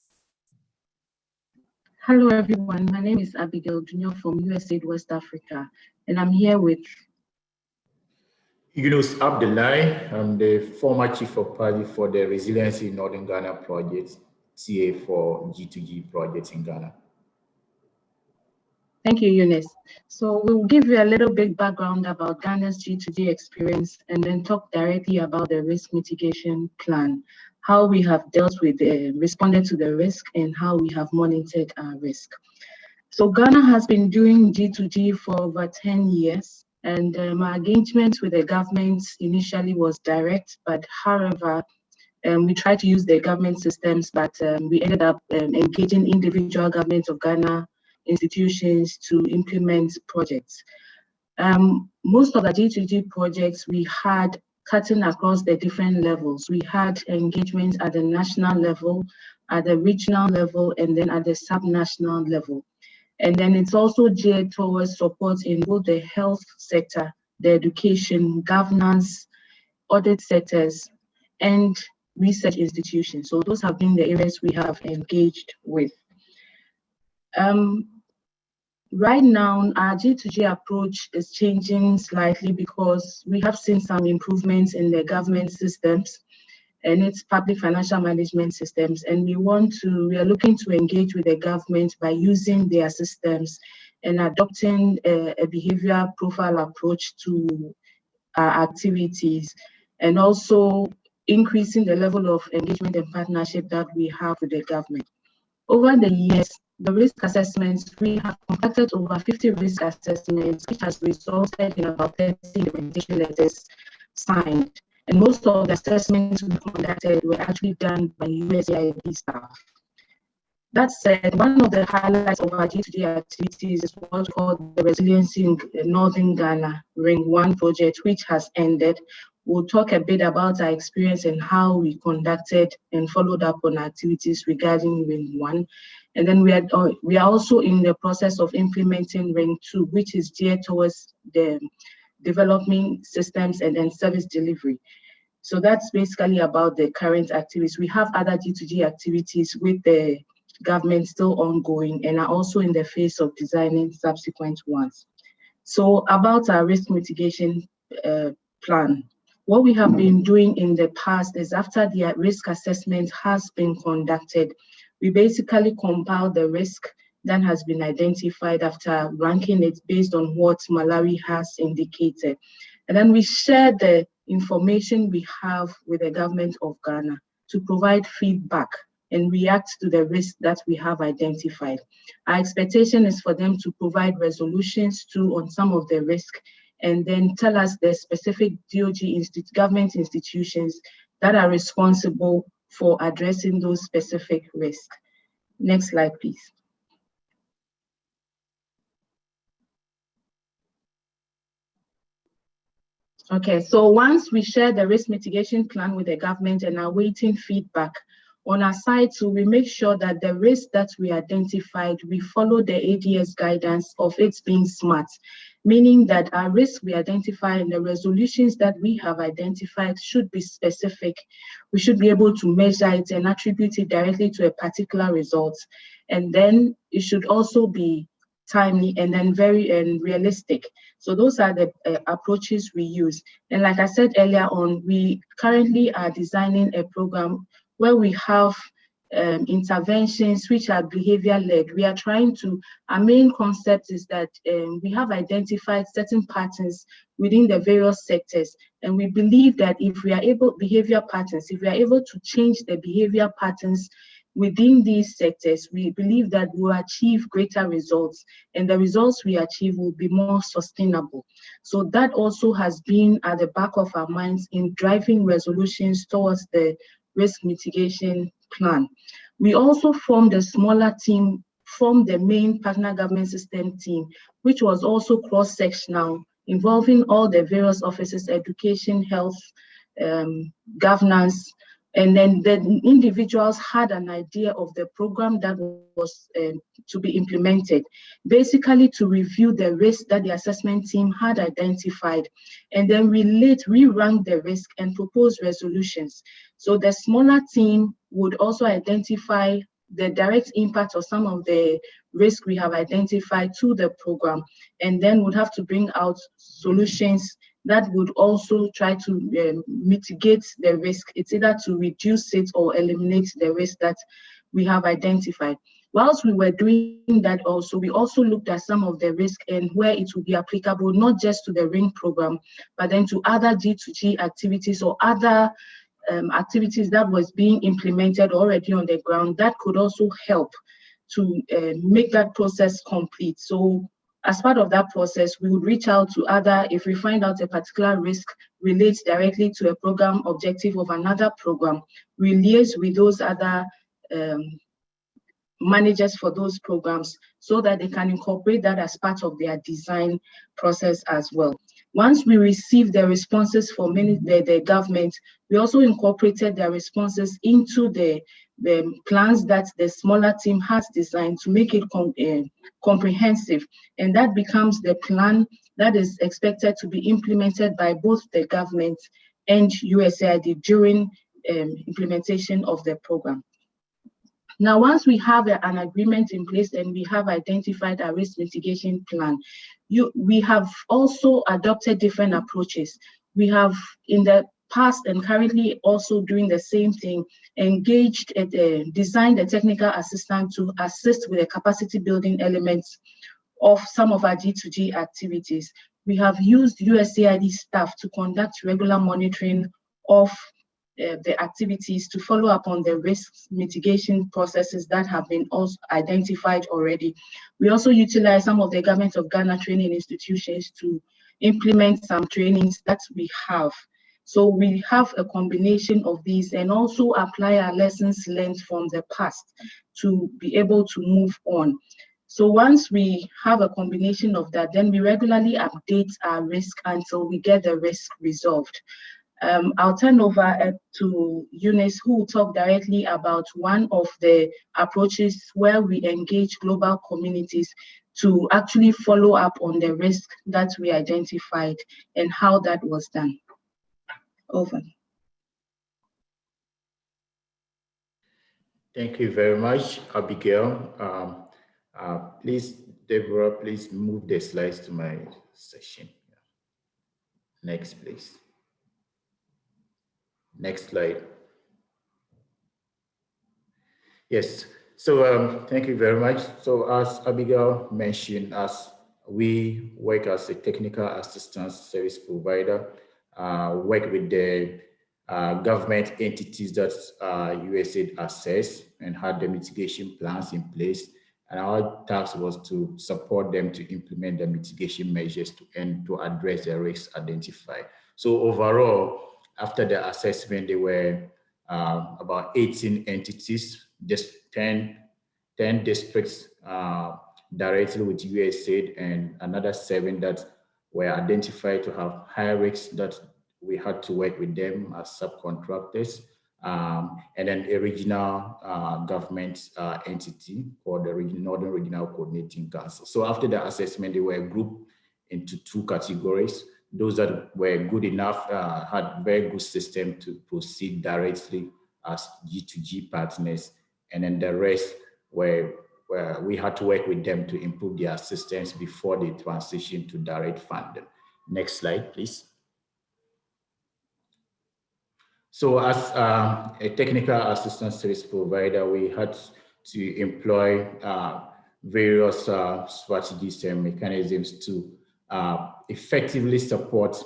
Hello, everyone. My name is Abigail Junior from USAID West Africa, and I'm here with Yunus Abdullahi. I'm the former Chief of Party for the Resiliency in Northern Ghana project, TA for G2G projects in Ghana. Thank you, Yunus. So we'll give you a little bit background about Ghana's G2G experience and then talk directly about the risk mitigation plan. how we have dealt with, responded to the risk, and how we have monitored our risk. So Ghana has been doing G2G for over 10 years, and my engagement with the government initially was direct, but however, we tried to use the government systems, but we ended up engaging individual governments of Ghana institutions to implement projects. Most of the G2G projects we had cutting across the different levels. We had engagement at the national level, at the regional level, and then at the subnational level. And then it's also geared towards support in both the health sector, the education, governance, audit sectors, and research institutions. So those have been the areas we have engaged with. Right now, our G2G approach is changing slightly because we have seen some improvements in the government systems and its public financial management systems. And we are looking to engage with the government by using their systems and adopting a behavioral profile approach to our activities, and also increasing the level of engagement and partnership that we have with the government. Over the years, the risk assessments, we have conducted over 50 risk assessments, which has resulted in about 30 implementation letters signed. And most of the assessments we conducted were actually done by USAID staff. That said, one of the highlights of our G2G activities is what's called the Resiliency in Northern Ghana Ring 1 project, which has ended. We'll talk a bit about our experience and how we conducted and followed up on activities regarding Ring 1. And then we are also in the process of implementing Ring 2, which is geared towards the developing systems and service delivery. So that's basically about the current activities. We have other G2G activities with the government still ongoing and are also in the phase of designing subsequent ones. So about our risk mitigation plan, what we have been doing in the past is after the risk assessment has been conducted, we basically compile the risk that has been identified after ranking it based on what Malawi has indicated. And then we share the information we have with the government of Ghana to provide feedback and react to the risk that we have identified. Our expectation is for them to provide resolutions on some of the risk and then tell us the specific DOG government institutions that are responsible for addressing those specific risks. Next slide, please. Okay, so once we share the risk mitigation plan with the government and are waiting feedback, on our side, so we make sure that the risk that we identified, we follow the ADS guidance of it being SMART, meaning that our risk we identify and the resolutions that we have identified should be specific. We should be able to measure it and attribute it directly to a particular result. And then it should also be timely and then very realistic. So those are the approaches we use. And like I said earlier on, we currently are designing a program where we have interventions which are behavior-led. We are trying to, our main concept is that we have identified certain patterns within the various sectors. And we believe that if we are able, behavior patterns, if we are able to change the behavior patterns within these sectors, we believe that we'll achieve greater results, and the results we achieve will be more sustainable. So that also has been at the back of our minds in driving resolutions towards the risk mitigation plan. We also formed a smaller team from the main partner government system team, which was also cross-sectional, involving all the various offices, education, health, governance, and then the individuals had an idea of the program that was to be implemented, basically to review the risk that the assessment team had identified, and then re-rank the risk and propose resolutions. So the smaller team would also identify the direct impact of some of the risk we have identified to the program, and then would have to bring out solutions that would also try to mitigate the risk. It's either to reduce it or eliminate the risk that we have identified. Whilst we were doing that also, we also looked at some of the risk and where it would be applicable, not just to the RING program, but then to other G2G activities or other activities that was being implemented already on the ground that could also help to make that process complete. So as part of that process, we would reach out to other, if we find out a particular risk relates directly to a program objective of another program, we liaise with those other managers for those programs so that they can incorporate that as part of their design process as well. Once we received the responses from the government, we also incorporated their responses into the plans that the smaller team has designed to make it comprehensive. And that becomes the plan that is expected to be implemented by both the government and USAID during implementation of the program. Now, once we have an agreement in place and we have identified a risk mitigation plan, we have also adopted different approaches. We have in the past and currently also doing the same thing, engaged, designed a technical assistant to assist with the capacity building elements of some of our G2G activities. We have used USAID staff to conduct regular monitoring of the activities to follow up on the risk mitigation processes that have been also identified already. We also utilize some of the Government of Ghana training institutions to implement some trainings that we have. So we have a combination of these and also apply our lessons learned from the past to be able to move on. So once we have a combination of that, then we regularly update our risk until we get the risk resolved. I'll turn over to Eunice, who will talk directly about one of the approaches where we engage global communities to actually follow up on the risk that we identified and how that was done. Over. Thank you very much, Abigail. Please, Deborah, please move the slides to my section. Next, please. Next slide. Yes, so thank you very much. So as Abigail mentioned, as we work as a technical assistance service provider, work with the government entities that USAID assess and had the mitigation plans in place. And our task was to support them to implement the mitigation measures to address the risks identified. So overall, after the assessment, there were about 18 entities, just 10 districts directly with USAID and another 7 that were identified to have high risks that we had to work with them as subcontractors. And then a regional government entity called the Northern Regional Coordinating Council. So after the assessment, they were grouped into 2 categories. Those that were good enough had very good system to proceed directly as G2G partners. And then the rest where we had to work with them to improve their assistance before they transition to direct funding. Next slide, please. So as a technical assistance service provider, we had to employ various strategies and mechanisms to effectively support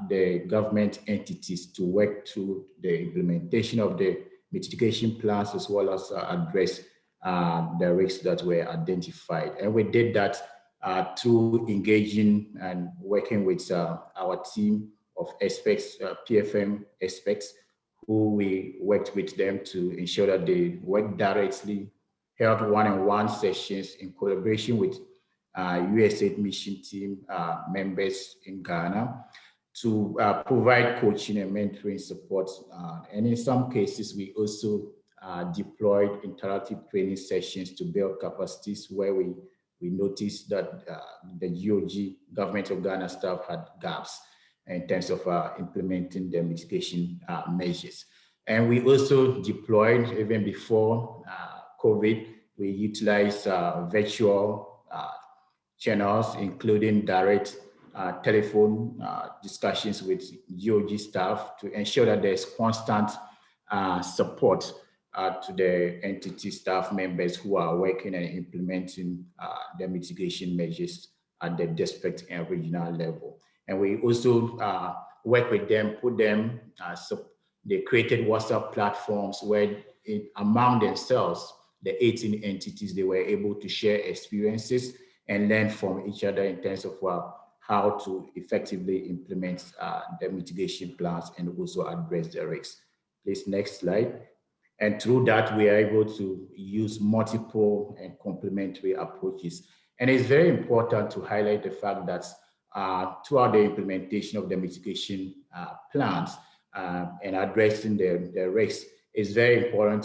the government entities to work through the implementation of the mitigation plans as well as address the risks that were identified. And we did that through engaging and working with our team of experts, PFM experts, who we worked with them to ensure that they work directly, held one-on-one sessions in collaboration with USAID mission team members in Ghana to provide coaching and mentoring support. And in some cases, we also deployed interactive training sessions to build capacities where we noticed that the G2G, Government of Ghana staff had gaps in terms of implementing the mitigation measures. And we also deployed, even before COVID, we utilized virtual channels, including direct telephone discussions with G2G staff to ensure that there's constant support to the entity staff members who are working and implementing the mitigation measures at the district and regional level. And we also work with them, put them they created WhatsApp platforms where among themselves, the 18 entities, they were able to share experiences and learn from each other in terms of how to effectively implement the mitigation plans and also address the risks. Please, next slide. And through that, we are able to use multiple and complementary approaches. And it's very important to highlight the fact that throughout the implementation of the mitigation plans and addressing the risks, it's very important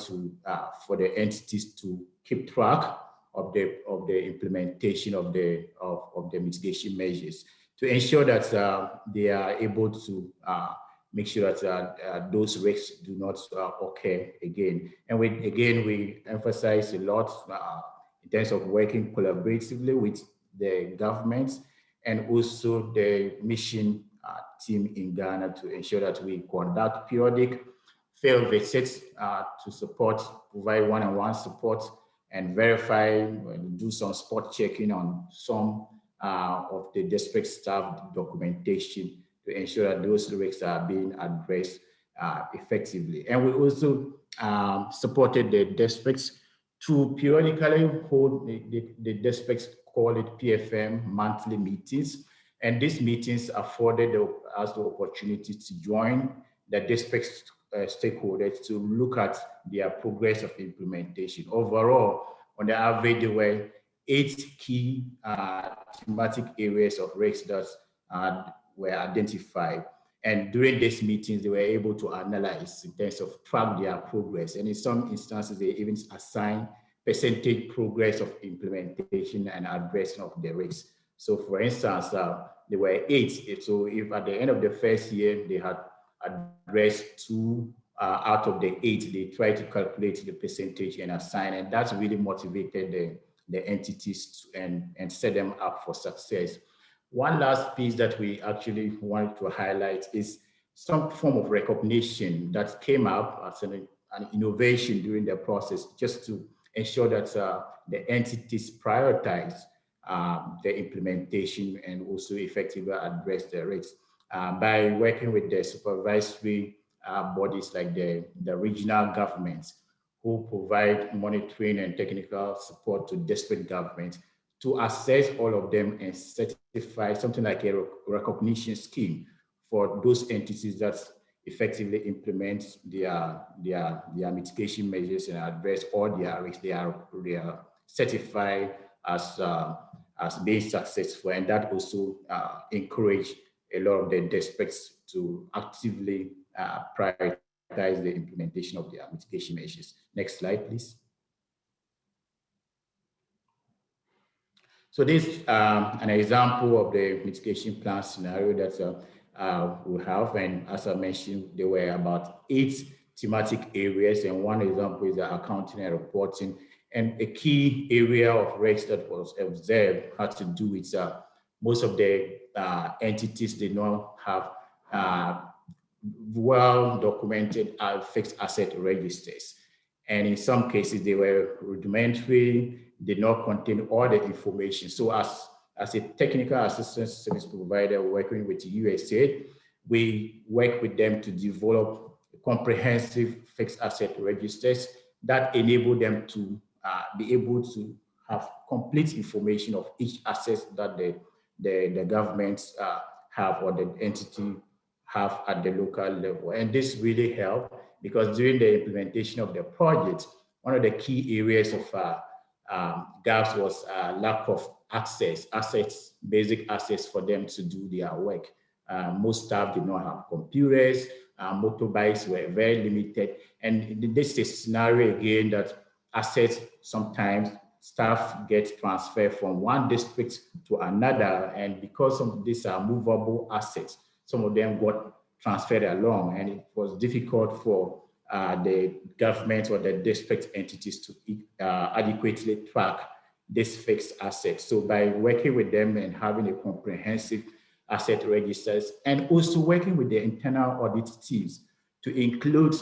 for the entities to keep track of the implementation of the mitigation measures to ensure that they are able to make sure that those risks do not occur again. And we emphasize a lot in terms of working collaboratively with the governments and also the mission team in Ghana to ensure that we conduct periodic field visits to provide one-on-one support and verify and do some spot checking on some of the district staff documentation to ensure that those risks are being addressed effectively. And we also supported the districts to periodically hold the districts, call it PFM monthly meetings. And these meetings afforded us the opportunity to join the district stakeholders to look at their progress of implementation. Overall, on the average, there were 8 key thematic areas of risk that were identified. And during these meetings, they were able to analyze in terms of track their progress. And in some instances, they even assign percentage progress of implementation and addressing of the risks. So for instance, there were 8. So if at the end of the first year, they had addressed 2 out of the 8, they tried to calculate the percentage and assign, and that's really motivated the entities and set them up for success. One last piece that we actually wanted to highlight is some form of recognition that came up as an innovation during the process, just to ensure that the entities prioritize the implementation and also effectively address the risks by working with the supervisory bodies like the regional governments who provide monitoring and technical support to district governments to assess all of them and certify something like a recognition scheme for those entities that effectively implement their mitigation measures and address all their risks. They are certified as being successful, and that also encourage a lot of the districts to actively prioritize the implementation of their mitigation measures. Next slide, please. So this is an example of the mitigation plan scenario that we have. And as I mentioned, there were about 8 thematic areas. And one example is the accounting and reporting. And a key area of risk that was observed had to do with most of the entities did not have well-documented fixed asset registers. And in some cases, they were rudimentary, did not contain all the information. So as a technical assistance service provider working with USAID, we work with them to develop comprehensive fixed asset registers that enable them to be able to have complete information of each asset that the governments have or the entity have at the local level. And this really helped because during the implementation of the project, one of the key areas of gaps was lack of basic access for them to do their work. Most staff did not have computers, motorbikes were very limited. And this is a scenario again that assets, sometimes staff get transferred from one district to another. And because of these are movable assets, some of them got transferred along, and it was difficult for the government or the district entities to adequately track this fixed assets. So by working with them and having a comprehensive asset registers and also working with the internal audit teams to include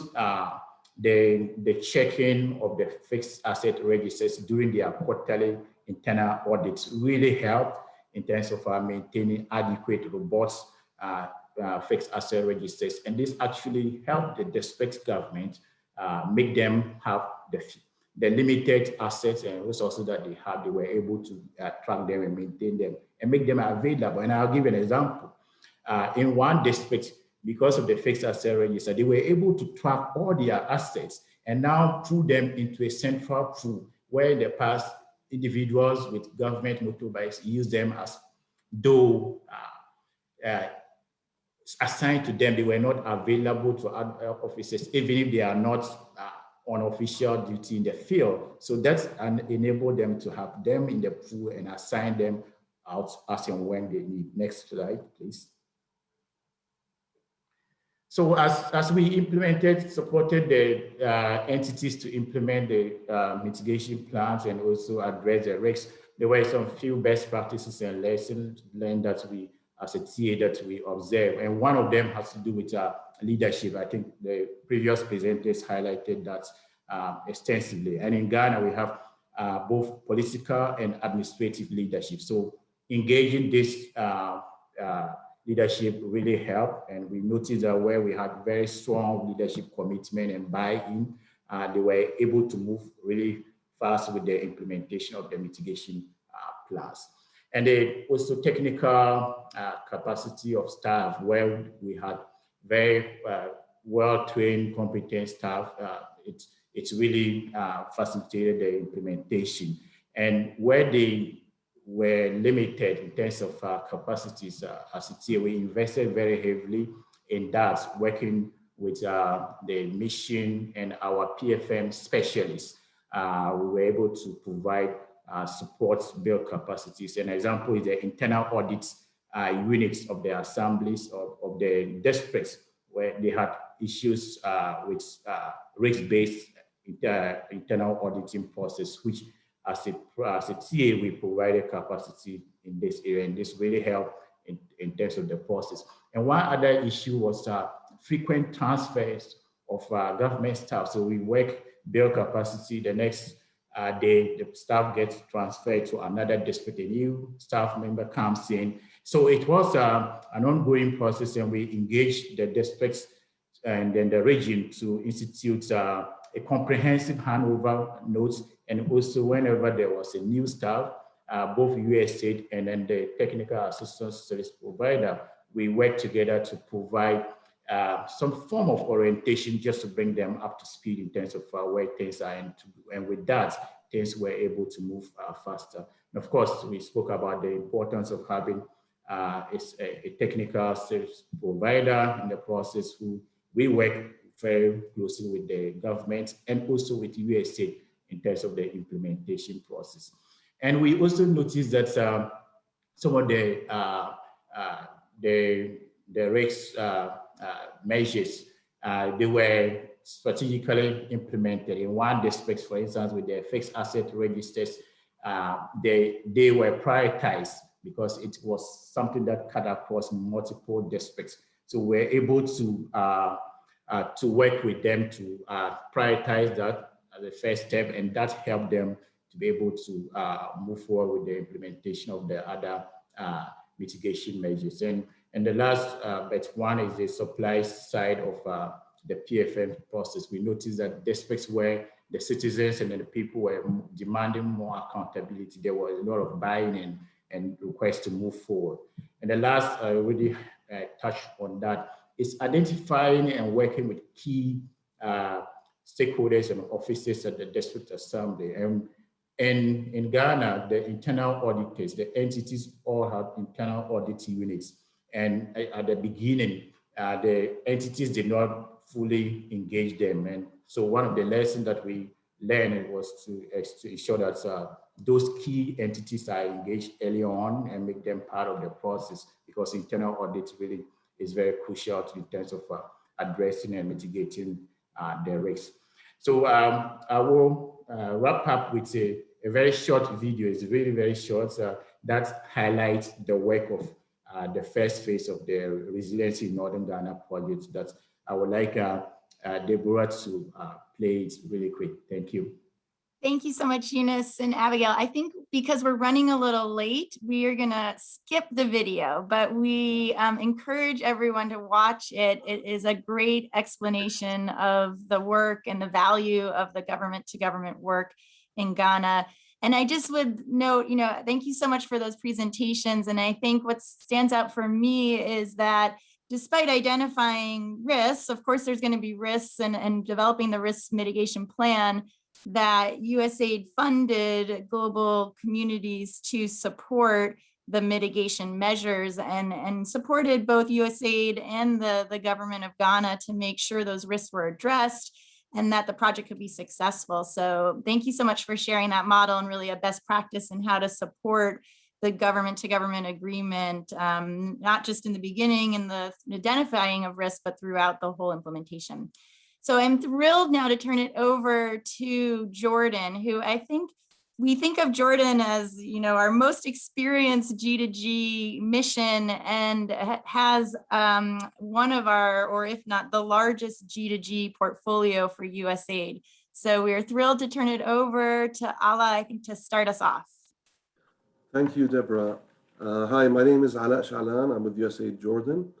the checking of the fixed asset registers during their quarterly internal audits really helped in terms of maintaining adequate, robust fixed asset registers, and this actually helped the district government make them have the limited assets and resources that they have. They were able to track them and maintain them and make them available. And I'll give an example. In one district, because of the fixed asset register, they were able to track all their assets and now put them into a central pool where in the past individuals with government motorbikes use them as though assigned to them. They were not available to other officers, even if they are not on official duty in the field. So that's enabled them to have them in the pool and assign them out as and when they need. Next slide, please. So as we supported the entities to implement the mitigation plans and also address the risks, there were some few best practices and lessons learned that we, as a TA, that we observe. And one of them has to do with leadership. I think the previous presenters highlighted that extensively. And in Ghana, we have both political and administrative leadership. So engaging this leadership really helped, and we noticed that where we had very strong leadership commitment and buy-in, they were able to move really fast with the implementation of the mitigation plans. And then also technical capacity of staff, where we had very well-trained, competent staff. It's really facilitated the implementation. And where they were limited in terms of capacities, as a TA, we invested very heavily in that, working with the mission and our PFM specialists. We were able to provide support, build capacities. An example is the internal audit units of the assemblies of the districts, where they had issues with risk-based internal auditing process, which as a TA, we provided capacity in this area, and this really helped in terms of the process. And one other issue was frequent transfers of government staff. So we build capacity, the next day the staff gets transferred to another district, a new staff member comes in. So it was an ongoing process, and we engaged the districts and then the region to institute a comprehensive handover notes. And also whenever there was a new staff, both USAID and then the technical assistance service provider, we worked together to provide some form of orientation just to bring them up to speed in terms of where things are. And with that, things were able to move faster. And of course, we spoke about the importance of having a technical service provider in the process who we work very closely with the government and also with USAID in terms of the implementation process. And we also noticed that some of the risk measures, they were strategically implemented. In one district, for instance, with the fixed asset registers, they were prioritized because it was something that cut across multiple districts. So we're able to work with them to prioritize that as a first step, and that helped them to be able to move forward with the implementation of the other mitigation measures. And the last but one is the supply side of the PFM process. We noticed that districts where the citizens and the people were demanding more accountability, there was a lot of buy-in and requests to move forward. And the last, I already touched on that, is identifying and working with key stakeholders and officers at the district assembly. And in Ghana, the internal auditors, the entities all have internal audit units. And at the beginning, the entities did not fully engage them. And so one of the lessons that we learned was to ensure that those key entities are engaged early on and make them part of the process, because internal audit really is very crucial in terms of addressing and mitigating the risks. So I will wrap up with a very short video. It's really very short that highlights the work of the first phase of the Resiliency in Northern Ghana project that I would like Deborah to play it really quick. Thank you. Thank you so much, Eunice and Abigail. I think because we're running a little late, we are gonna skip the video, but we encourage everyone to watch it. It is a great explanation of the work and the value of the government to government work in Ghana. And I just would note, thank you so much for those presentations. And I think what stands out for me is that despite identifying risks, of course, there's gonna be risks and developing the risk mitigation plan, that USAID funded global communities to support the mitigation measures and supported both USAID and the government of Ghana to make sure those risks were addressed and that the project could be successful. So thank you so much for sharing that model and really a best practice in how to support the government to government agreement, not just in the beginning and the identifying of risk, but throughout the whole implementation. So I'm thrilled now to turn it over to Jordan, who I think we think of Jordan as, our most experienced G2G mission and has one of our, or if not the largest G2G portfolio for USAID. So we are thrilled to turn it over to Ala, I think, to start us off. Thank you, Deborah. Hi, my name is Ala Shalan. I'm with USAID Jordan.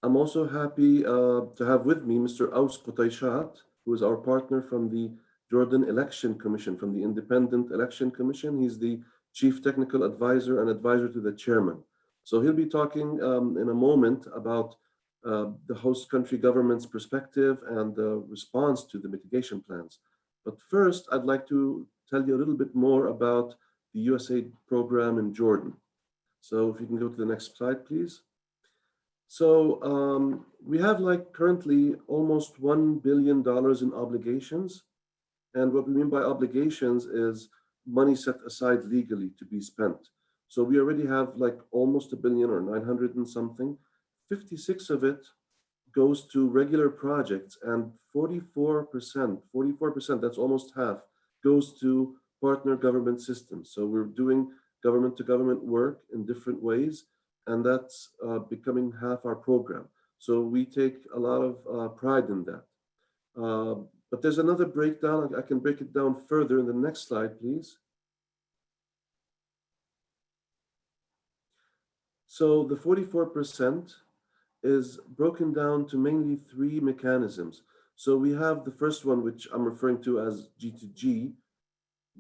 I'm also happy to have with me Mr. Aus Qutaishat, who is our partner from the Jordan Election Commission, from the Independent Election Commission. He's the Chief Technical Advisor and advisor to the chairman. So he'll be talking in a moment about the host country government's perspective and the response to the mitigation plans. But first, I'd like to tell you a little bit more about the USAID program in Jordan. So if you can go to the next slide, please. So we have currently almost $1 billion in obligations. And what we mean by obligations is money set aside legally to be spent. So we already have almost $1 billion or 900 and something. 56 of it goes to regular projects and 44%, that's almost half, goes to partner government systems. So we're doing government to government work in different ways, and that's becoming half our program. So we take a lot of pride in that. But there's another breakdown. I can break it down further in the next slide, please. So the 44% is broken down to mainly 3 mechanisms. So we have the first one, which I'm referring to as G2G,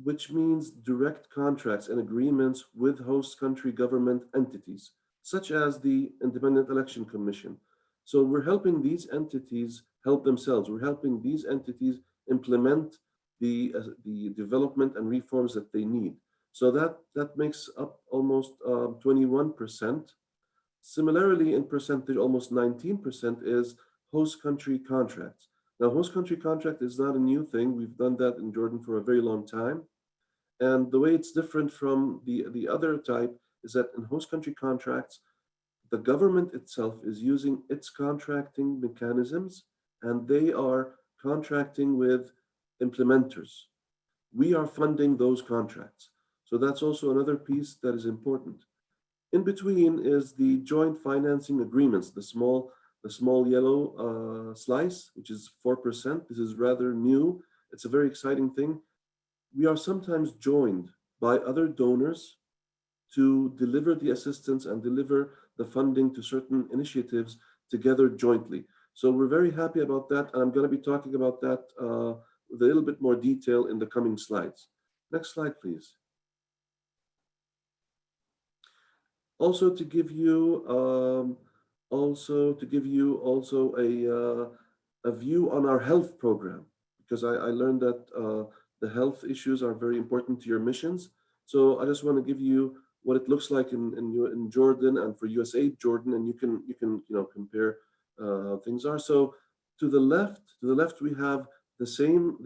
which means direct contracts and agreements with host country government entities, such as the Independent Election Commission. So we're helping these entities help themselves. We're helping these entities implement the development and reforms that they need. So that makes up almost 21%. Similarly, in percentage, almost 19% is host country contracts. Now, host country contract is not a new thing. We've done that in Jordan for a very long time. And the way it's different from the other type is that in host country contracts, the government itself is using its contracting mechanisms, and they are contracting with implementers. We are funding those contracts. So that's also another piece that is important. In between is the joint financing agreements, the small yellow slice, which is 4%. This is rather new. It's a very exciting thing. We are sometimes joined by other donors to deliver the assistance and deliver the funding to certain initiatives together jointly. So we're very happy about that. And I'm going to be talking about that with a little bit more detail in the coming slides. Next slide, please. Also to give you a view on our health program, because I learned that the health issues are very important to your missions. So I just want to give you what it looks like in Jordan and for USAID Jordan, and you can compare how things are. So to the left we have the same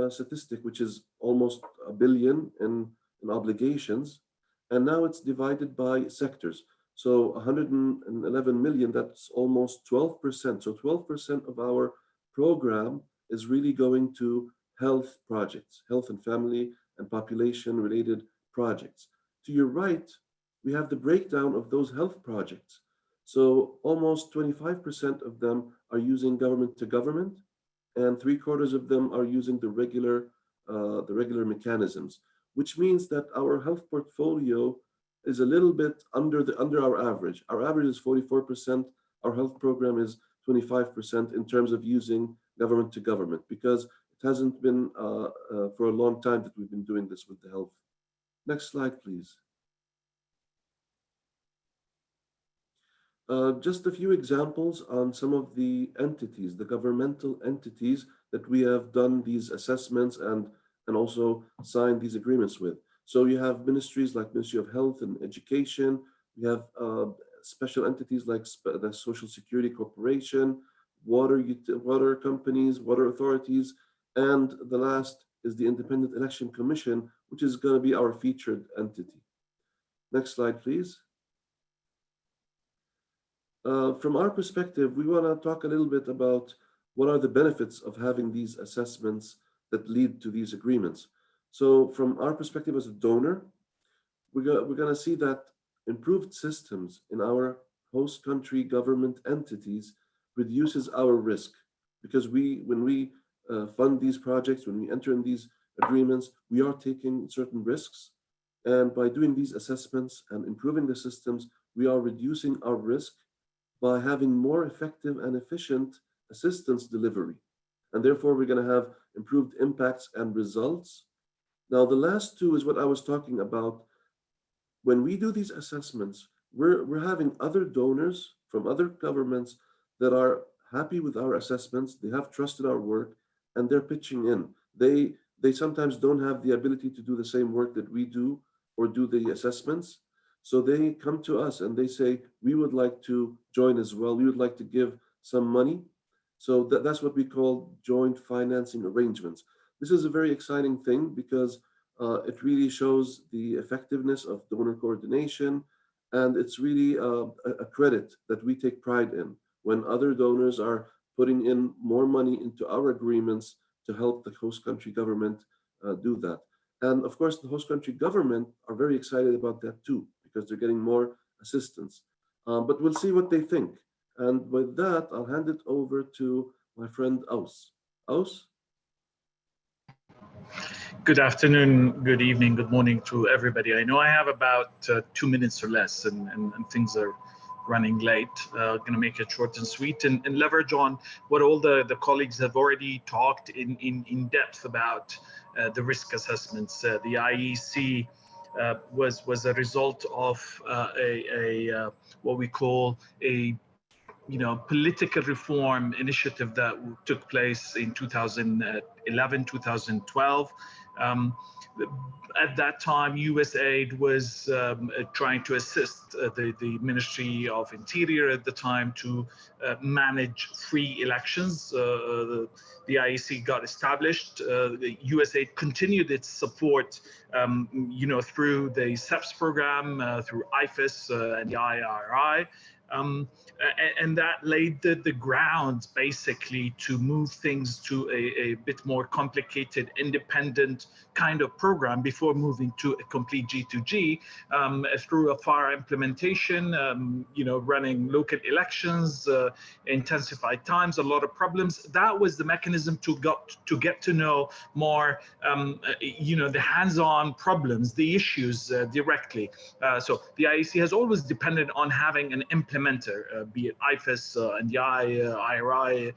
statistic, which is almost $1 billion in obligations. And now it's divided by sectors. So 111 million, that's almost 12%. So 12% of our program is really going to health projects, health and family and population related projects. To your right, we have the breakdown of those health projects. So almost 25% of them are using government to government, and 3/4 of them are using the regular the regular mechanisms, which means that our health portfolio is a little bit under our average. Our average is 44%. Our health program is 25% in terms of using government to government, because it hasn't been for a long time that we've been doing this with the health. Next slide, please. Just a few examples on some of the entities, the governmental entities that we have done these assessments and also signed these agreements with. So you have ministries like Ministry of Health and Education. We have special entities like the Social Security Corporation, water companies, water authorities, and the last is the Independent Election Commission, which is going to be our featured entity. Next slide, please. From our perspective, we want to talk a little bit about what are the benefits of having these assessments that lead to these agreements. So from our perspective as a donor, we're going to see that improved systems in our host country government entities reduces our risk, because when we fund these projects, when we enter in these agreements, we are taking certain risks. And by doing these assessments and improving the systems, we are reducing our risk by having more effective and efficient assistance delivery. And therefore, we're going to have improved impacts and results. Now, the last two is what I was talking about. When we do these assessments, we're having other donors from other governments that are happy with our assessments. They have trust in our work, and they're pitching in. They sometimes don't have the ability to do the same work that we do or do the assessments. So they come to us and they say, we would like to join as well. We would like to give some money. So that's what we call joint financing arrangements. This is a very exciting thing because it really shows the effectiveness of donor coordination. And it's really a credit that we take pride in when other donors are putting in more money into our agreements to help the host country government do that. And of course, the host country government are very excited about that too, because they're getting more assistance. But we'll see what they think. And with that, I'll hand it over to my friend Aus. Aus? Good afternoon, good evening, good morning to everybody. I know I have about 2 minutes or less and things are running late. Going to make it short and sweet and leverage on what all the colleagues have already talked in depth about the risk assessments. The IEC was a result of what we call a political reform initiative that took place in 2011, 2012. At that time, USAID was trying to assist the Ministry of Interior at the time to manage free elections. The IEC got established. The USAID continued its support, through the SEPS program, through IFIS and the IRI. And that laid the ground basically to move things to a bit more complicated, independent kind of program before moving to a complete G2G through a FAR implementation, running local elections, intensified times, a lot of problems. That was the mechanism to get to know more, the hands-on problems, the issues directly. So the IEC has always depended on having an implementer, be it IFIS and the IRI,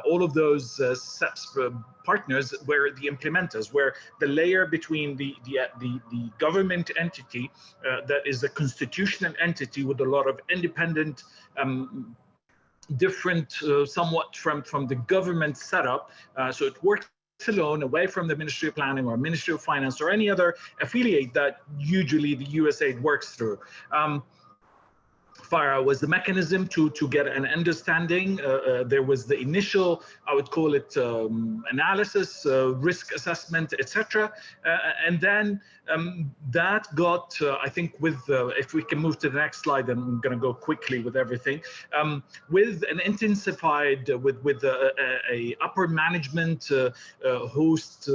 all of those SEPS partners were the implementers, where the layer between the government entity that is a constitutional entity with a lot of independent different somewhat from the government setup, so it works alone, away from the Ministry of Planning or Ministry of Finance or any other affiliate that usually the USAID works through. FARA was the mechanism to get an understanding. There was the initial, I would call it analysis, risk assessment, etc. And then that got, I think with, if we can move to the next slide, and I'm going to go quickly with everything, with an intensified, with a upper management host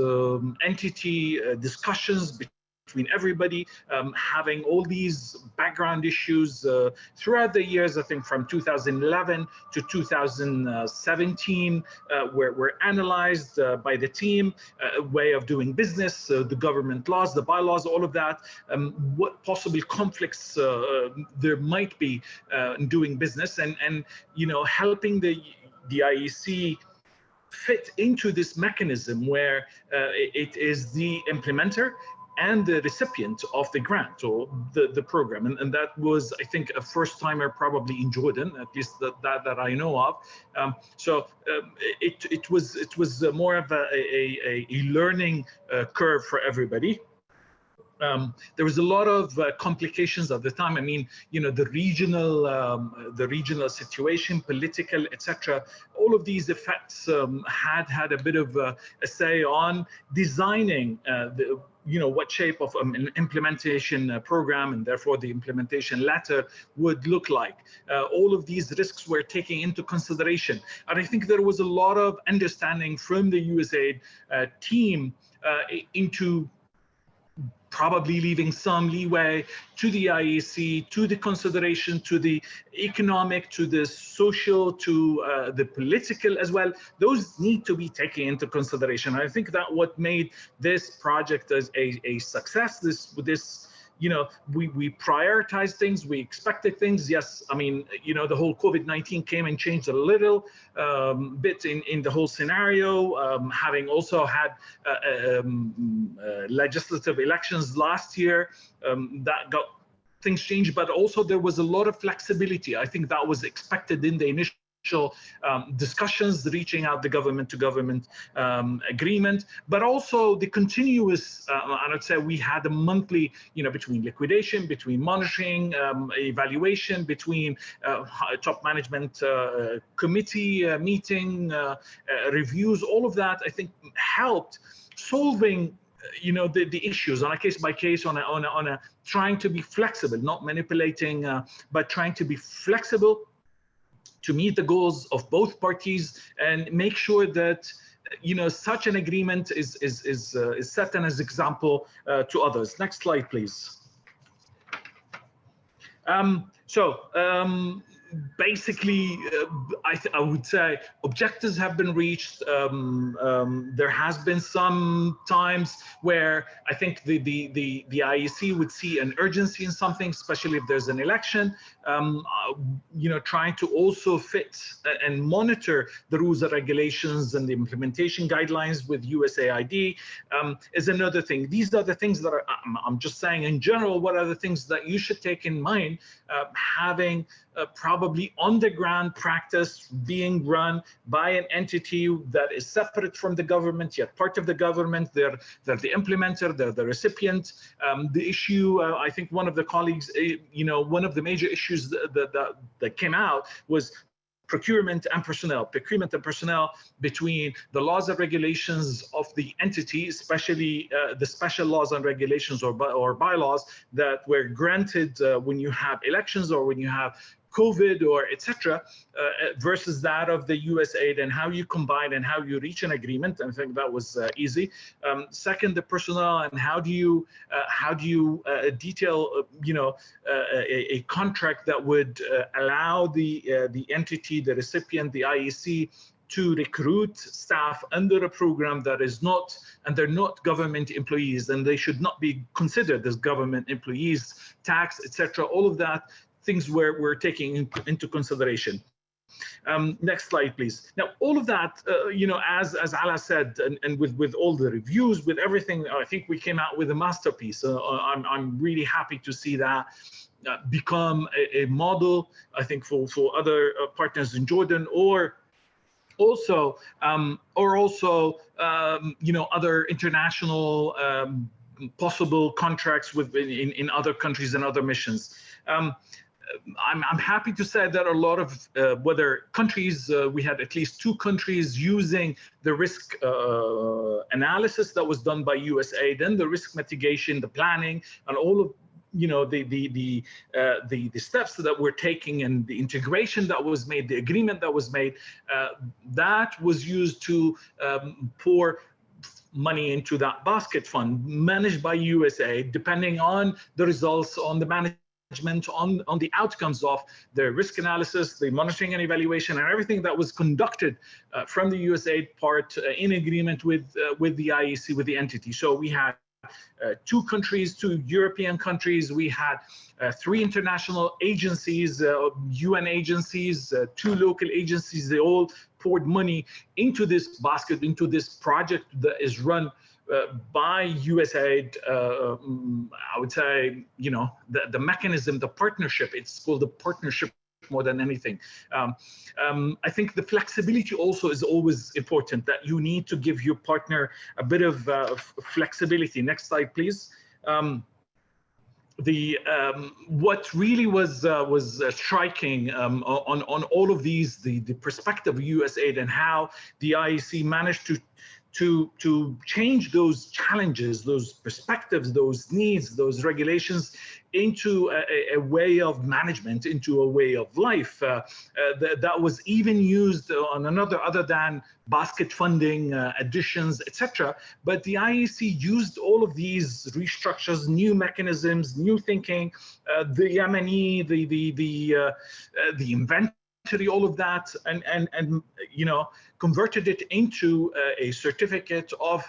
entity discussions between everybody, having all these background issues throughout the years, I think from 2011 to 2017, were analyzed by the team, way of doing business, the government laws, the bylaws, all of that, what possible conflicts there might be in doing business, and helping the IEC fit into this mechanism where it is the implementer and the recipient of the grant or the program. And that was, I think, a first timer probably in Jordan, at least that I know of. It was more of a learning curve for everybody. There was a lot of complications at the time. I mean, the regional situation, political, etc. All of these effects had a bit of a say on designing what shape of an implementation program, and therefore the implementation letter, would look like. All of these risks were taken into consideration, and I think there was a lot of understanding from the USAID team into probably leaving some leeway to the IEC, to the consideration, to the economic, to the social, to the political as well. Those need to be taken into consideration. I think that what made this project as a success, we prioritized things, we expected things. Yes, I mean, the whole COVID-19 came and changed a little bit in the whole scenario, having also had legislative elections last year, that got things changed, but also there was a lot of flexibility. I think that was expected in the initial discussions, reaching out the government to government agreement, but also the continuous, and I'd say we had a monthly, between liquidation, between monitoring, evaluation, between top management committee meeting, reviews, all of that, I think helped solving the issues on a case by case, on a trying to be flexible, not manipulating, but trying to be flexible to meet the goals of both parties and make sure that such an agreement is set as example to others. Next slide, please. Basically, I would say objectives have been reached. There has been some times where I think the IEC would see an urgency in something, especially if there's an election. Trying to also fit and monitor the rules and regulations and the implementation guidelines with USAID is another thing. These are the things that I'm just saying in general, what are the things that you should take in mind, having probably on-the-ground practice being run by an entity that is separate from the government, yet part of the government. They're the implementer, they're the recipient. The issue, I think one of the colleagues, one of the major issues that came out was procurement and personnel between the laws and regulations of the entity, especially the special laws and regulations or bylaws that were granted when you have elections or when you have COVID or etc., versus that of the USAID, and how you combine and how you reach an agreement. I think that was easy. Second, the personnel, and how do you detail a contract that would allow the entity, the recipient, the IEC, to recruit staff under a program that is not, and they're not government employees, and they should not be considered as government employees, tax, etc. All of that things we're taking into consideration. Next slide, please. Now, all of that, as Ala said, and with all the reviews, with everything, I think we came out with a masterpiece. I'm really happy to see that become a model, I think, for other partners in Jordan, or also other international possible contracts in other countries and other missions. I'm happy to say that a lot of whether countries, we had at least 2 countries using the risk analysis that was done by USAID, and the risk mitigation, the planning, and all of the steps that we're taking, and the integration that was made, the agreement that was made, that was used to pour money into that basket fund managed by USAID, depending on the results, on the management, on the outcomes of the risk analysis, the monitoring and evaluation, and everything that was conducted from the USAID part in agreement with the IEC, with the entity. So we had 2 countries, 2 European countries. We had 3 international agencies, UN agencies, 2 local agencies. They all poured money into this basket, into this project that is run by USAID. I would say, you know, the mechanism, the partnership, it's called the partnership more than anything. I think the flexibility also is always important, that you need to give your partner a bit of flexibility. Next slide, please. What really was striking on all of these, the perspective of USAID and how the IEC managed to change those challenges, those perspectives, those needs, those regulations into a way of management, into a way of life that was even used on another, other than basket funding, additions, etc. But the IEC used all of these restructures, new mechanisms, new thinking, the M&E, the inventory, all of that, and you know, converted it into a certificate of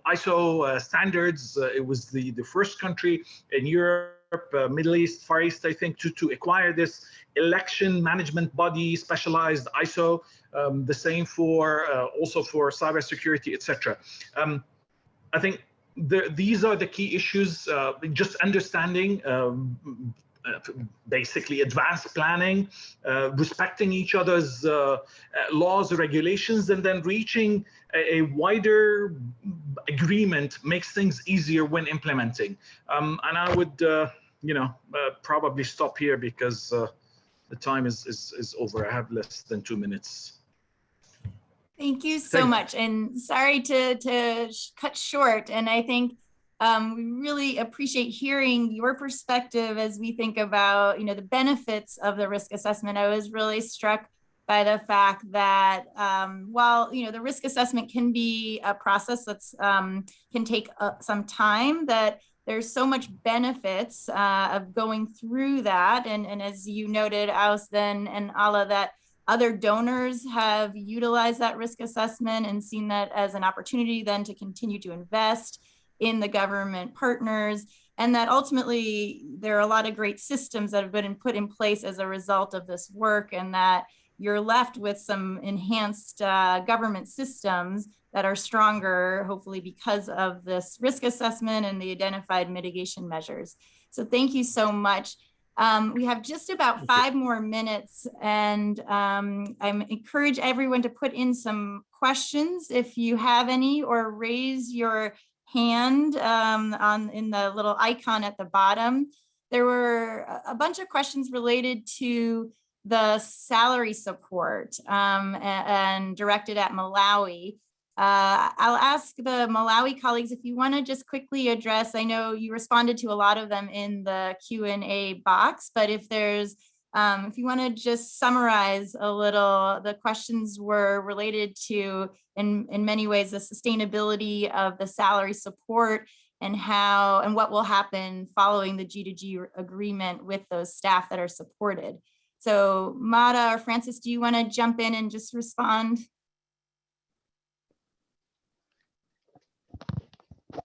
ISO standards. It was the first country in Europe, Middle East, Far East, I think, to acquire this election management body, specialized ISO. The same for also for cybersecurity, etc. I think these are the key issues. Just understanding. Basically advanced planning, respecting each other's laws, regulations, and then reaching a wider agreement makes things easier when implementing. And I would, you know, probably stop here because the time is over. I have less than 2 minutes. Thank you so much. And sorry to cut short. And I think we really appreciate hearing your perspective as we think about, you know, the benefits of the risk assessment. I was really struck by the fact that while, you know, the risk assessment can be a process that's can take some time, that there's so much benefits of going through that. And as you noted, Austin and Ala, that other donors have utilized that risk assessment and seen that as an opportunity then to continue to invest in the government partners, and that ultimately there are a lot of great systems that have been put in place as a result of this work, and that you're left with some enhanced government systems that are stronger, hopefully because of this risk assessment and the identified mitigation measures. So thank you so much. We have just about 5 more minutes, and I encourage everyone to put in some questions if you have any, or raise your hand in the little icon at the bottom. There were a bunch of questions related to the salary support and directed at Malawi. I'll ask the Malawi colleagues if you want to just quickly address. I know you responded to a lot of them in the Q&A box, but if there's if you want to just summarize a little, the questions were related to, in many ways, the sustainability of the salary support and how and what will happen following the G2G agreement with those staff that are supported. So Mada or Francis, do you want to jump in and just respond?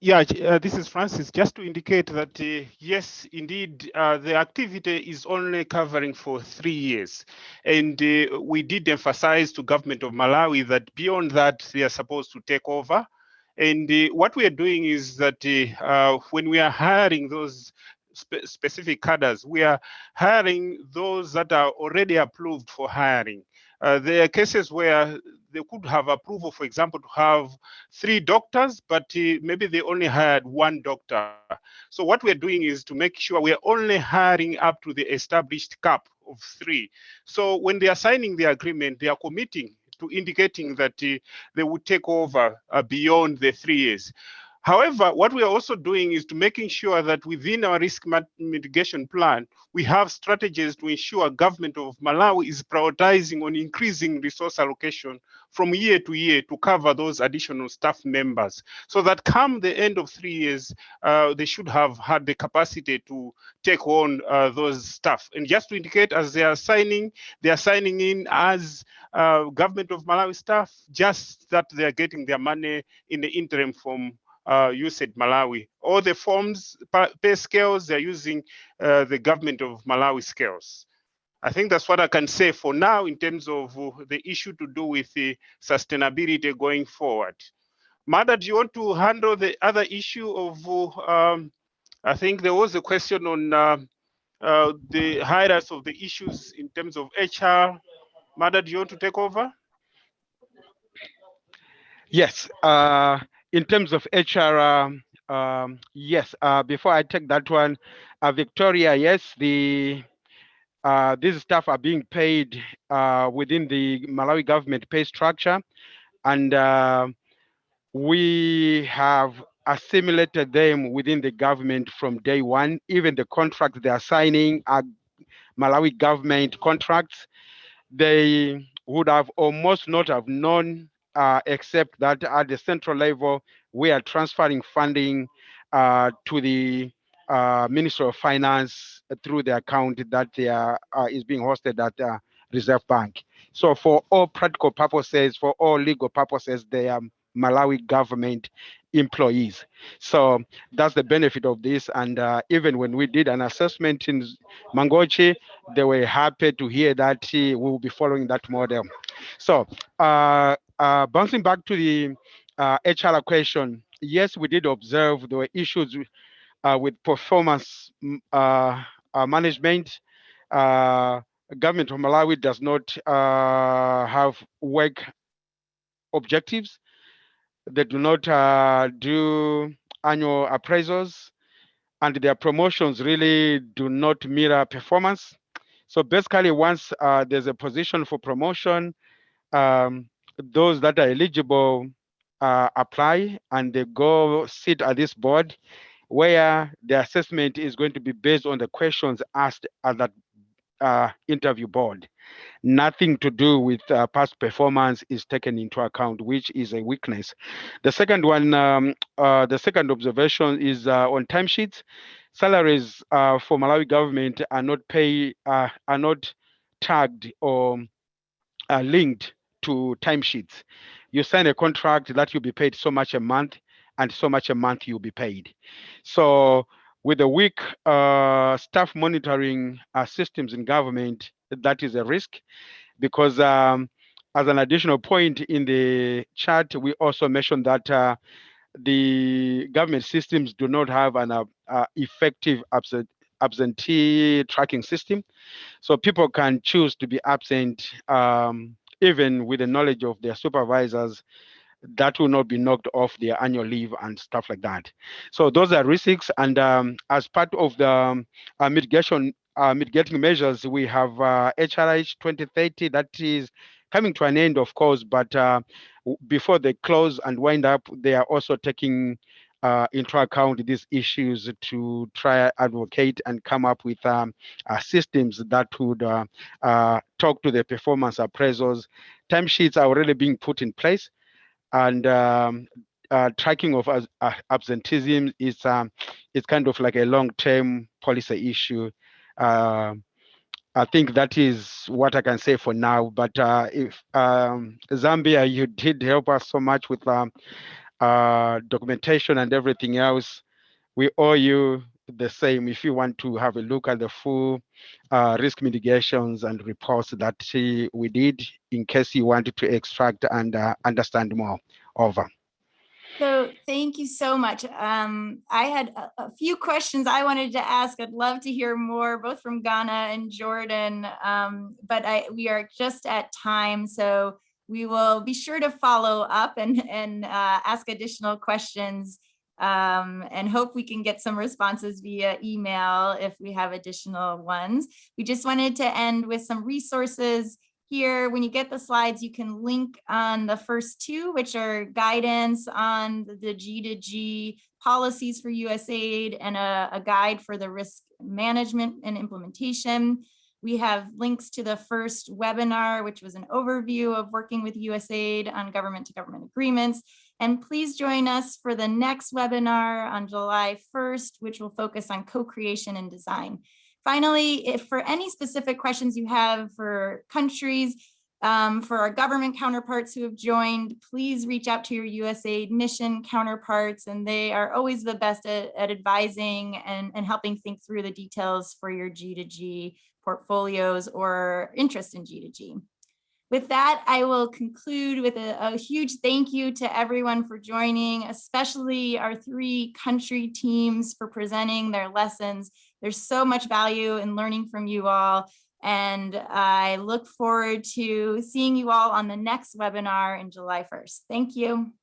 Yeah, this is Francis. Just to indicate that, yes, indeed, the activity is only covering for 3 years. And we did emphasize to government of Malawi that beyond that, they are supposed to take over. And what we are doing is that when we are hiring those specific cadres, we are hiring those that are already approved for hiring. There are cases where they could have approval, for example, to have 3 doctors, but maybe they only hired 1 doctor. So what we're doing is to make sure we're only hiring up to the established cap of 3. So when they are signing the agreement, they are committing to indicating that they would take over beyond the 3 years. However, what we are also doing is to making sure that within our risk mitigation plan, we have strategies to ensure government of Malawi is prioritizing on increasing resource allocation from year to year to cover those additional staff members, so that come the end of 3 years, they should have had the capacity to take on those staff. And just to indicate, as they are signing in as government of Malawi staff, just that they are getting their money in the interim from USAID Malawi. All the forms, pay scales, they're using the government of Malawi scales. I think that's what I can say for now in terms of the issue to do with the sustainability going forward. Mada, do you want to handle the other issue of, I think there was a question on the highlights of the issues in terms of HR. Mada, do you want to take over? Yes, in terms of HR, yes, before I take that one, Victoria, yes, these staff are being paid within the Malawi government pay structure, and we have assimilated them within the government from day one. Even the contracts they are signing are Malawi government contracts. They would have almost not have known, except that at the central level, we are transferring funding to the Ministry of Finance through the account that they is being hosted at Reserve Bank. So for all practical purposes, for all legal purposes, they are Malawi government employees. So that's the benefit of this. And even when we did an assessment in Mangochi, they were happy to hear that we will be following that model. So bouncing back to the HR question, yes, we did observe there were issues with performance management. Government of Malawi does not have work objectives. They do not do annual appraisals, and their promotions really do not mirror performance. So basically, once there's a position for promotion, those that are eligible apply, and they go sit at this board where the assessment is going to be based on the questions asked at that interview board. Nothing to do with past performance is taken into account, which is a weakness. The second one, the second observation is on timesheets. Salaries for Malawi government are not tagged or linked to timesheets. You sign a contract that you'll be paid so much a month, and so much a month you'll be paid. So with the weak staff monitoring systems in government, that is a risk, because as an additional point in the chart, we also mentioned that the government systems do not have an effective absentee tracking system. So people can choose to be absent even with the knowledge of their supervisors. That will not be knocked off their annual leave and stuff like that. So those are risks. And as part of the mitigating measures, we have HRH 2030 that is coming to an end, of course, but before they close and wind up, they are also taking into account these issues to try advocate and come up with systems that would talk to the performance appraisals. Timesheets are already being put in place, and tracking of absenteeism is kind of like a long-term policy issue. I think that is what I can say for now. But if Zambia, you did help us so much with documentation and everything else. We owe you the same if you want to have a look at the full risk mitigations and reports that we did, in case you wanted to extract and understand more. Over. So thank you so much. I had a few questions I wanted to ask. I'd love to hear more, both from Ghana and Jordan, but we are just at time, so we will be sure to follow up and ask additional questions, and hope we can get some responses via email if we have additional ones. We just wanted to end with some resources. here. When you get the slides, you can link on the first two, which are guidance on the G2G policies for USAID and a guide for the risk management and implementation. We have links to the first webinar, which was an overview of working with USAID on government-to-government agreements. And please join us for the next webinar on July 1st, which will focus on co-creation and design. Finally, if for any specific questions you have for countries, for our government counterparts who have joined, please reach out to your USAID mission counterparts, and they are always the best at advising and helping think through the details for your G2G portfolios or interest in G2G. With that, I will conclude with a huge thank you to everyone for joining, especially our 3 country teams for presenting their lessons. There's so much value in learning from you all, and I look forward to seeing you all on the next webinar on July 1st. Thank you.